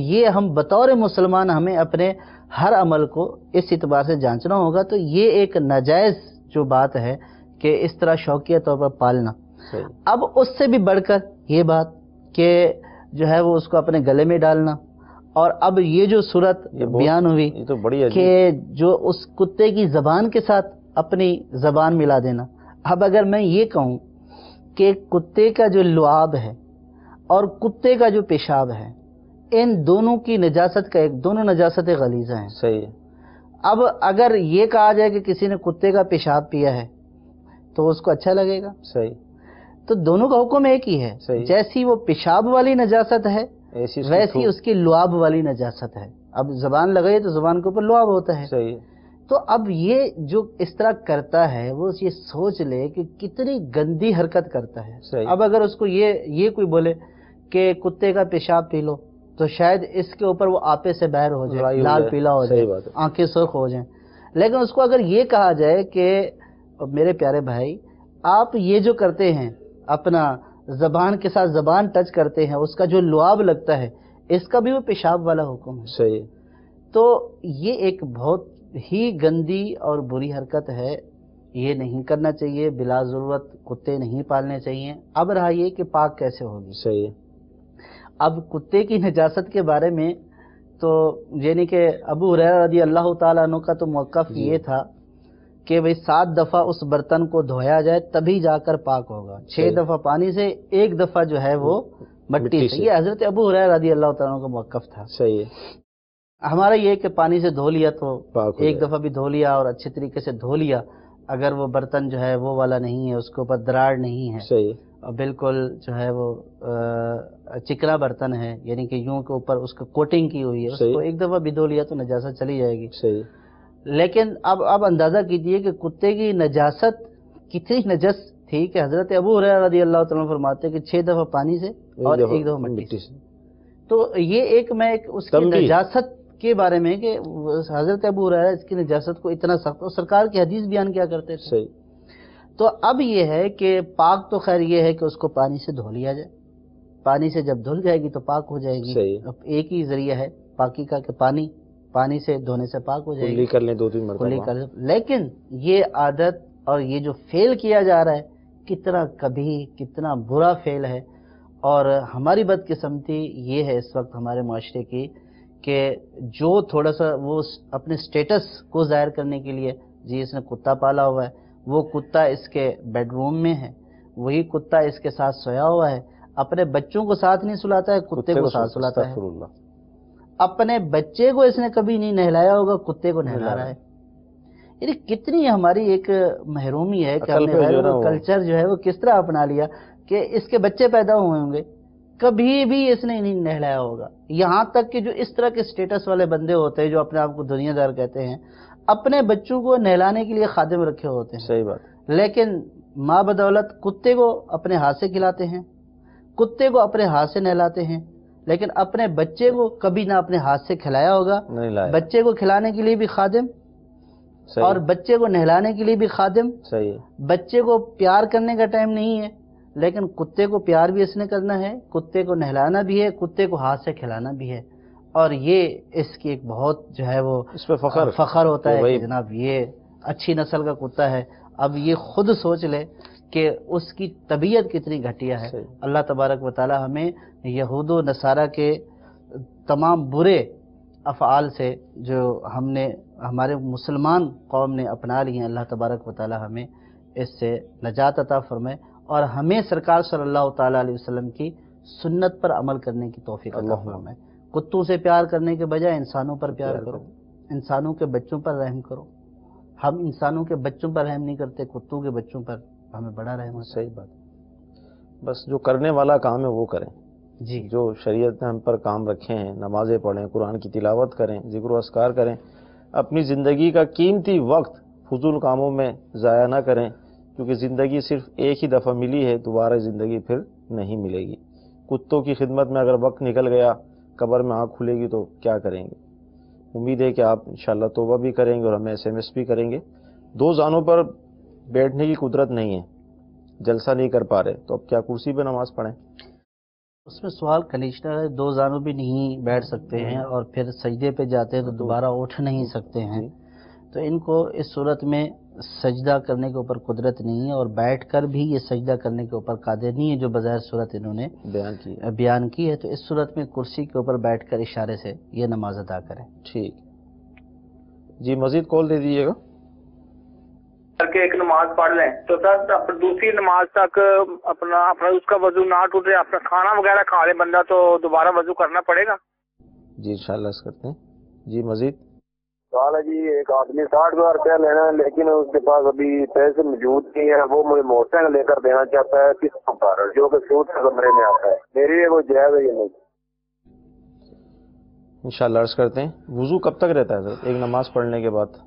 یہ ہم بطور مسلمان ہمیں اپنے ہر عمل کو اس اعتبار سے جانچنا ہوگا. تو یہ ایک ناجائز جو بات ہے کہ اس طرح شوقیہ طور پر پالنا. اب اس سے بھی بڑھ کر یہ بات کہ جو ہے وہ اس کو اپنے گلے میں ڈالنا، اور اب یہ جو صورت بیان ہوئی کہ جو اس کتے کی زبان کے ساتھ اپنی زبان ملا دینا. اب اگر میں یہ کہوں کہ کتے کا جو لعاب ہے اور کتے کا جو پیشاب ہے، ان دونوں کی نجاست کا دونوں نجاست غلیظہ ہیں. صحیح. اب اگر یہ کہا جائے کہ کسی نے کتے کا پیشاب پیا ہے تو اس کو اچھا لگے گا؟ صحیح. تو دونوں کا حکم ایک ہی ہے. جیسی وہ پیشاب والی نجاست ہے ویسی اس کی لعاب والی نجاست ہے. اب زبان لگائی تو زبان کے اوپر لعاب ہوتا ہے. صحیح. تو اب یہ جو اس طرح کرتا ہے وہ یہ سوچ لے کہ کتنی گندی حرکت کرتا ہے. صحیح. اب اگر اس کو یہ کوئی بولے کہ کتے کا پیشاب پی لو تو شاید اس کے اوپر وہ آپے سے باہر ہو جائے، لال پیلا ہو جائے، آنکھیں سرخ ہو جائیں. لیکن اس کو اگر یہ کہا جائے کہ میرے پیارے بھائی آپ یہ جو کرتے ہیں، اپنا زبان کے ساتھ زبان ٹچ کرتے ہیں، اس کا جو لعاب لگتا ہے اس کا بھی وہ پیشاب والا حکم ہے. صحیح. تو یہ ایک بہت ہی گندی اور بری حرکت ہے، یہ نہیں کرنا چاہیے. بلا ضرورت کتے نہیں پالنے چاہیے. اب رہا یہ کہ پاک کیسے ہوگی. صحیح. اب کتے کی نجاست کے بارے میں تو یعنی کہ ابو ہریرہ رضی اللہ تعالیٰ عنہ کا تو موقف یہ تھا کہ بھئی 7 دفعہ اس برتن کو دھویا جائے تبھی جا کر پاک ہوگا. 6 دفعہ پانی سے، 1 دفعہ جو ہے وہ مٹی سے. یہ حضرت ابو ہریرہ رضی اللہ تعالیٰ عنہ کا موقف تھا. صحیح. ہمارا یہ کہ پانی سے دھو لیا تو 1 دفعہ بھی دھو لیا اور اچھے طریقے سے دھو لیا. اگر وہ برتن جو ہے وہ والا نہیں ہے، اس کے اوپر دراڑ نہیں ہے، صحیح، اور بالکل جو ہے وہ چکنا برتن ہے، یعنی کہ یوں کے اوپر اس کا کوٹنگ کی ہوئی ہے، اس کو 1 دفعہ بھی دھو لیا تو نجاست چلی جائے گی. صحیح. لیکن اب اندازہ کیجئے کہ کتے کی نجاست کتنی نجس تھی کہ حضرت ابو ہریرہ رضی اللہ تعالیٰ فرماتے کہ 6 دفعہ پانی سے اور 1 دفعہ مٹی سے. تو یہ میں اس کی نجاست کے بارے میں کہ حضرت ابو ہریرہ اس کی نجاست کو اتنا سخت، اور سرکار کی حدیث بیان کیا کرتے تھے. صحیح. تو اب یہ ہے کہ پاک تو خیر یہ ہے کہ اس کو پانی سے دھو لیا جائے. پانی سے جب دھل جائے گی تو پاک ہو جائے گی. اب ایک ہی ذریعہ ہے پاکی کا کہ پانی سے دھونے سے پاک ہو جائے گی. کلی کر لیں 2-3 مرتبہ. لیکن یہ عادت اور یہ جو فعل کیا جا رہا ہے کتنا برا فعل ہے. اور ہماری بدقسمتی یہ ہے اس وقت ہمارے معاشرے کی کہ جو تھوڑا سا وہ اپنے سٹیٹس کو ظاہر کرنے کے لیے جی اس نے کتا پالا ہوا ہے، وہ کتا اس کے بیڈ روم میں ہے، وہی کتا اس کے ساتھ سویا ہوا ہے، اپنے بچوں کو ساتھ نہیں سلاتا ہے، کتے کو ساتھ سلاتا ہے. اپنے بچے کو اس نے کبھی نہیں نہلایا ہوگا، کتے کو نہلا رہا ہے. یعنی کتنی ہماری ایک محرومی ہے کہ ہم نے کلچر جو ہے وہ کس طرح اپنا لیا کہ اس کے بچے پیدا ہوئے ہوں گے، کبھی بھی اس نے نہیں نہلایا ہوگا. یہاں تک کہ جو اس طرح کے سٹیٹس والے بندے ہوتے ہیں جو اپنے آپ کو دنیا دار کہتے ہیں، اپنے بچوں کو نہلانے کے لیے خادم رکھے ہوتے ہیں. صحیح بات. لیکن ماں بدولت کتے کو اپنے ہاتھ سے کھلاتے ہیں، کتے کو اپنے ہاتھ سے نہلاتے ہیں، لیکن اپنے بچے کو کبھی نہ اپنے ہاتھ سے کھلایا ہوگا. بچے کو کھلانے کے لیے بھی خادم اور بچے کو نہلانے کے لیے بھی خادم. صحیح. بچے کو پیار کرنے کا ٹائم نہیں ہے، لیکن کتے کو پیار بھی اس نے کرنا ہے، کتے کو نہلانا بھی ہے، کتے کو ہاتھ سے کھلانا بھی ہے. اور یہ اس کی ایک بہت جو ہے وہ اس پہ فخر ہوتا ہے کہ جناب یہ اچھی نسل کا کتا ہے. اب یہ خود سوچ لے کہ اس کی طبیعت کتنی گھٹیا ہے. اللہ تبارک و تعالی ہمیں یہود و نصارہ کے تمام برے افعال سے جو ہم نے ہمارے مسلمان قوم نے اپنا لی ہیں، اللہ تبارک و تعالی ہمیں اس سے نجات عطا فرمائے اور ہمیں سرکار صلی اللہ تعالی علیہ وسلم کی سنت پر عمل کرنے کی توفیق عطا فرمائے. کتوں سے پیار کرنے کے بجائے انسانوں پر پیار کرو، انسانوں کے بچوں پر رحم کرو. ہم انسانوں کے بچوں پر رحم نہیں کرتے، کتوں کے بچوں پر ہمیں بڑا رحم ہے. صحیح بات. بس جو کرنے والا کام ہے وہ کریں جی. جو شریعت نے ہم پر کام رکھے ہیں، نمازیں پڑھیں، قرآن کی تلاوت کریں، ذکر و اذکار کریں، اپنی زندگی کا قیمتی وقت فضول کاموں میں ضائع نہ کریں. کیونکہ زندگی صرف ایک ہی دفعہ ملی ہے، دوبارہ زندگی پھر نہیں ملے گی۔ کتوں کی خدمت میں اگر وقت نکل گیا، قبر میں آنکھ کھلے گی تو کیا کریں گے؟ امید ہے کہ آپ انشاءاللہ توبہ بھی کریں گے اور ہمیں SMS بھی کریں گے۔ دو زانوں پر بیٹھنے کی قدرت نہیں ہے، جلسہ نہیں کر پا رہے، تو اب کیا کرسی پہ نماز پڑھیں؟ اس میں سوال کلیشہ ہے، دو زانوں بھی نہیں بیٹھ سکتے ہیں اور پھر سجدے پہ جاتے ہیں تو دوبارہ اٹھ نہیں سکتے ہیں، تو ان کو اس صورت میں سجدہ کرنے کے اوپر قدرت نہیں ہے اور بیٹھ کر بھی یہ سجدہ کرنے کے اوپر قادر نہیں ہے جو بظاہر صورت انہوں نے بیان کی ہے، تو اس صورت میں کرسی کے اوپر بیٹھ کر اشارے سے یہ نماز ادا کریں۔ ٹھیک جی، مزید کال دے دیجیے گا کر کے ایک نماز پڑھ لیں تو سر دوسری نماز تک اپنا اس کا وضو نہ ٹوٹے، اپنا کھانا وغیرہ کھا لے بندہ تو دوبارہ وضو کرنا پڑے گا؟ جی انشاءاللہ اس کرتے ہیں۔ جی مزید سوال ہے جی، ایک آدمی 60,000 روپیہ لینا ہے لیکن اس کے پاس ابھی پیسے موجود نہیں ہے، وہ مجھے موٹر سائیکل لے کر دینا چاہتا ہے کس پر، جو کہ سود کے کمرے میں آتا ہے، میری لیے وہ جائز ہے یا نہیں؟ انشاءاللہ عرض کرتے ہیں۔ وضو کب تک رہتا ہے سر ایک نماز پڑھنے کے بعد؟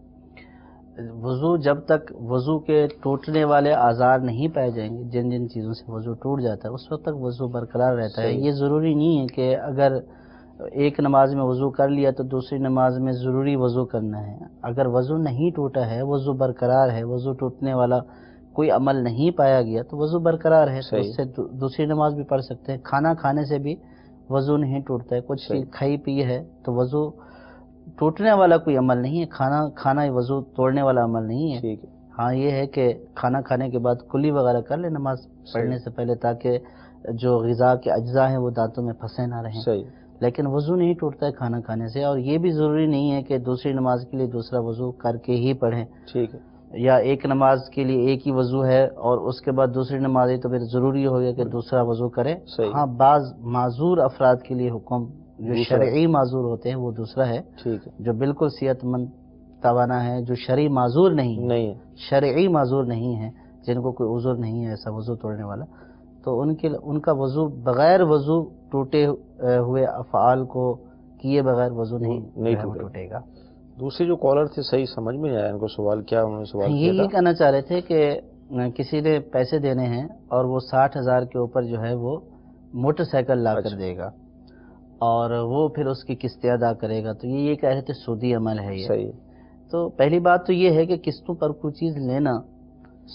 وضو جب تک وضو کے ٹوٹنے والے آزار نہیں پائے جائیں گے، جن جن چیزوں سے وضو ٹوٹ جاتا ہے اس وقت تک وضو برقرار رہتا ہے۔ یہ ضروری نہیں ہے کہ اگر ایک نماز میں وضو کر لیا تو دوسری نماز میں ضروری وضو کرنا ہے۔ اگر وضو نہیں ٹوٹا ہے، وضو برقرار ہے، وضو ٹوٹنے والا کوئی عمل نہیں پایا گیا تو وضو برقرار ہے، تو اس سے دوسری نماز بھی پڑھ سکتے ہیں۔ کھانا کھانے سے بھی وضو نہیں ٹوٹتا ہے، کچھ چیز کھائی پی ہے تو وضو ٹوٹنے والا کوئی عمل نہیں ہے، کھانا وضو توڑنے والا عمل نہیں ہے۔ ہاں یہ ہے کہ کھانا کھانے کے بعد کلی وغیرہ کر لے نماز پڑھنے سے پہلے، تاکہ جو غذا کے اجزاء ہیں وہ دانتوں میں پھنسے نہ رہیں، لیکن وضو نہیں ٹوٹتا ہے کھانا کھانے سے۔ اور یہ بھی ضروری نہیں ہے کہ دوسری نماز کے لیے دوسرا وضو کر کے ہی پڑھیں، ٹھیک ہے، یا ایک نماز کے لیے ایک ہی وضو ہے اور اس کے بعد دوسری نماز ہے تو پھر ضروری ہو گیا کہ دوسرا وضو کرے۔ ہاں بعض معذور افراد کے لیے حکم جو شرعی معذور ہوتے ہیں وہ دوسرا ہے، جو بالکل صحت مند توانا ہے، جو شرعی معذور نہیں ہے، شرعی معذور نہیں ہے، جن کو کوئی عذر نہیں ہے ایسا وضو توڑنے والا، تو ان کا وضو بغیر وضو ٹوٹے ہوئے افعال کو کیے بغیر وضو نہیں ٹوٹے گا۔ دوسری جو کالر تھے صحیح سمجھ میں نہیں آیا ان کو سوال کیا انہوں نے سوال کیا تھا؟ یہ کہنا چاہ رہے تھے کہ کسی نے پیسے دینے ہیں اور وہ 60,000 کے اوپر جو ہے وہ موٹر سائیکل لا کر دے گا اور وہ پھر اس کی قسطیں ادا کرے گا، تو یہ کہہ رہے تھے سودی عمل ہے یہ۔ صحیح۔ تو پہلی بات تو یہ ہے کہ قسطوں پر کوئی چیز لینا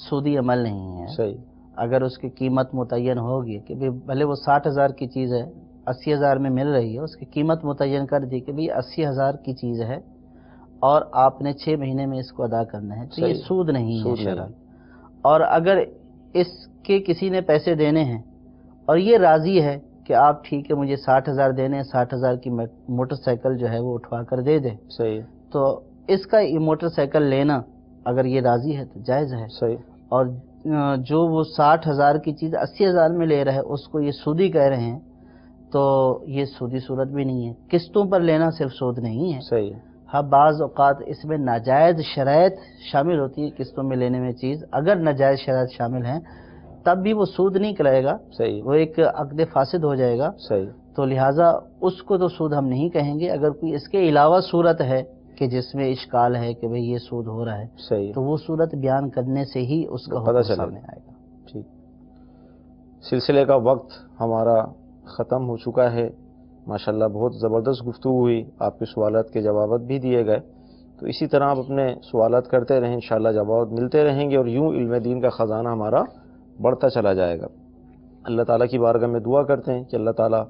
سودی عمل نہیں ہے۔ صحیح۔ اگر اس کی قیمت متعین ہوگی کہ بھلے وہ 60,000 کی چیز ہے 80,000 میں مل رہی ہے، اس کی قیمت متعین کر دی کہ 80,000 کی چیز ہے اور آپ نے 6 مہینے میں اس کو ادا کرنا ہے، تو یہ سود نہیں ہے شرعاً۔ اور اگر اس کے کسی نے پیسے دینے ہیں اور یہ راضی ہے کہ آپ ٹھیک ہے مجھے 60,000 دینے ہیں، 60,000 کی موٹر سائیکل جو ہے وہ اٹھوا کر دے دے، صحیح، تو اس کا یہ موٹر سائیکل لینا اگر یہ راضی ہے تو جائز ہے۔ صحیح۔ اور جو وہ 60,000 کی چیز 80,000 میں لے رہا ہے اس کو یہ سودی کہہ رہے ہیں، تو یہ سودی صورت بھی نہیں ہے۔ قسطوں پر لینا صرف سود نہیں ہے۔ صحیح۔ ہاں بعض اوقات اس میں ناجائز شرائط شامل ہوتی ہے قسطوں میں لینے میں چیز، اگر ناجائز شرائط شامل ہیں تب بھی وہ سود نہیں کہلائے گا، صحیح، وہ ایک عقد فاسد ہو جائے گا۔ صحیح۔ تو لہٰذا اس کو تو سود ہم نہیں کہیں گے۔ اگر کوئی اس کے علاوہ صورت ہے کہ جس میں اشکال ہے کہ بھئی یہ سود ہو رہا ہے، صحیح، تو وہ صورت بیان کرنے سے ہی اس کا پتہ حکم چلے سامنے آئے گا۔ ٹھیک، سلسلے کا وقت ہمارا ختم ہو چکا ہے۔ ماشاءاللہ بہت زبردست گفتگو ہوئی، آپ کے سوالات کے جوابات بھی دیے گئے، تو اسی طرح آپ اپنے سوالات کرتے رہیں، انشاءاللہ جوابات ملتے رہیں گے اور یوں علم دین کا خزانہ ہمارا بڑھتا چلا جائے گا۔ اللہ تعالیٰ کی بارگاہ میں دعا کرتے ہیں کہ اللہ تعالیٰ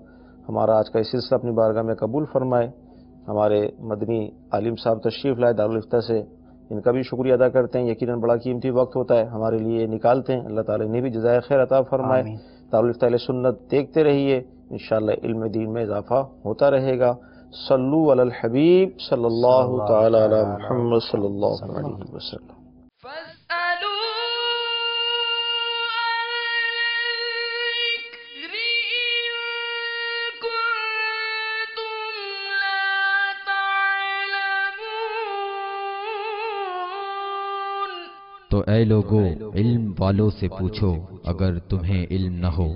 ہمارا آج کا یہ سلسلہ اپنی بارگاہ میں قبول فرمائے۔ ہمارے مدنی عالم صاحب تشریف لائے دارالفتہ سے، ان کا بھی شکریہ ادا کرتے ہیں، یقیناً بڑا قیمتی وقت ہوتا ہے ہمارے لیے نکالتے ہیں، اللہ تعالیٰ انہیں بھی جزائے خیر عطا فرمائے۔ دارالفتہ اہل سنت دیکھتے رہیے، انشاءاللہ علم دین میں اضافہ ہوتا رہے گا۔ صلو علی الحبیب صلی اللہ تعالی علی محمد صلی اللہ علیہ وسلم۔ تو اے لوگو علم والوں سے پوچھو اگر تمہیں علم نہ ہو۔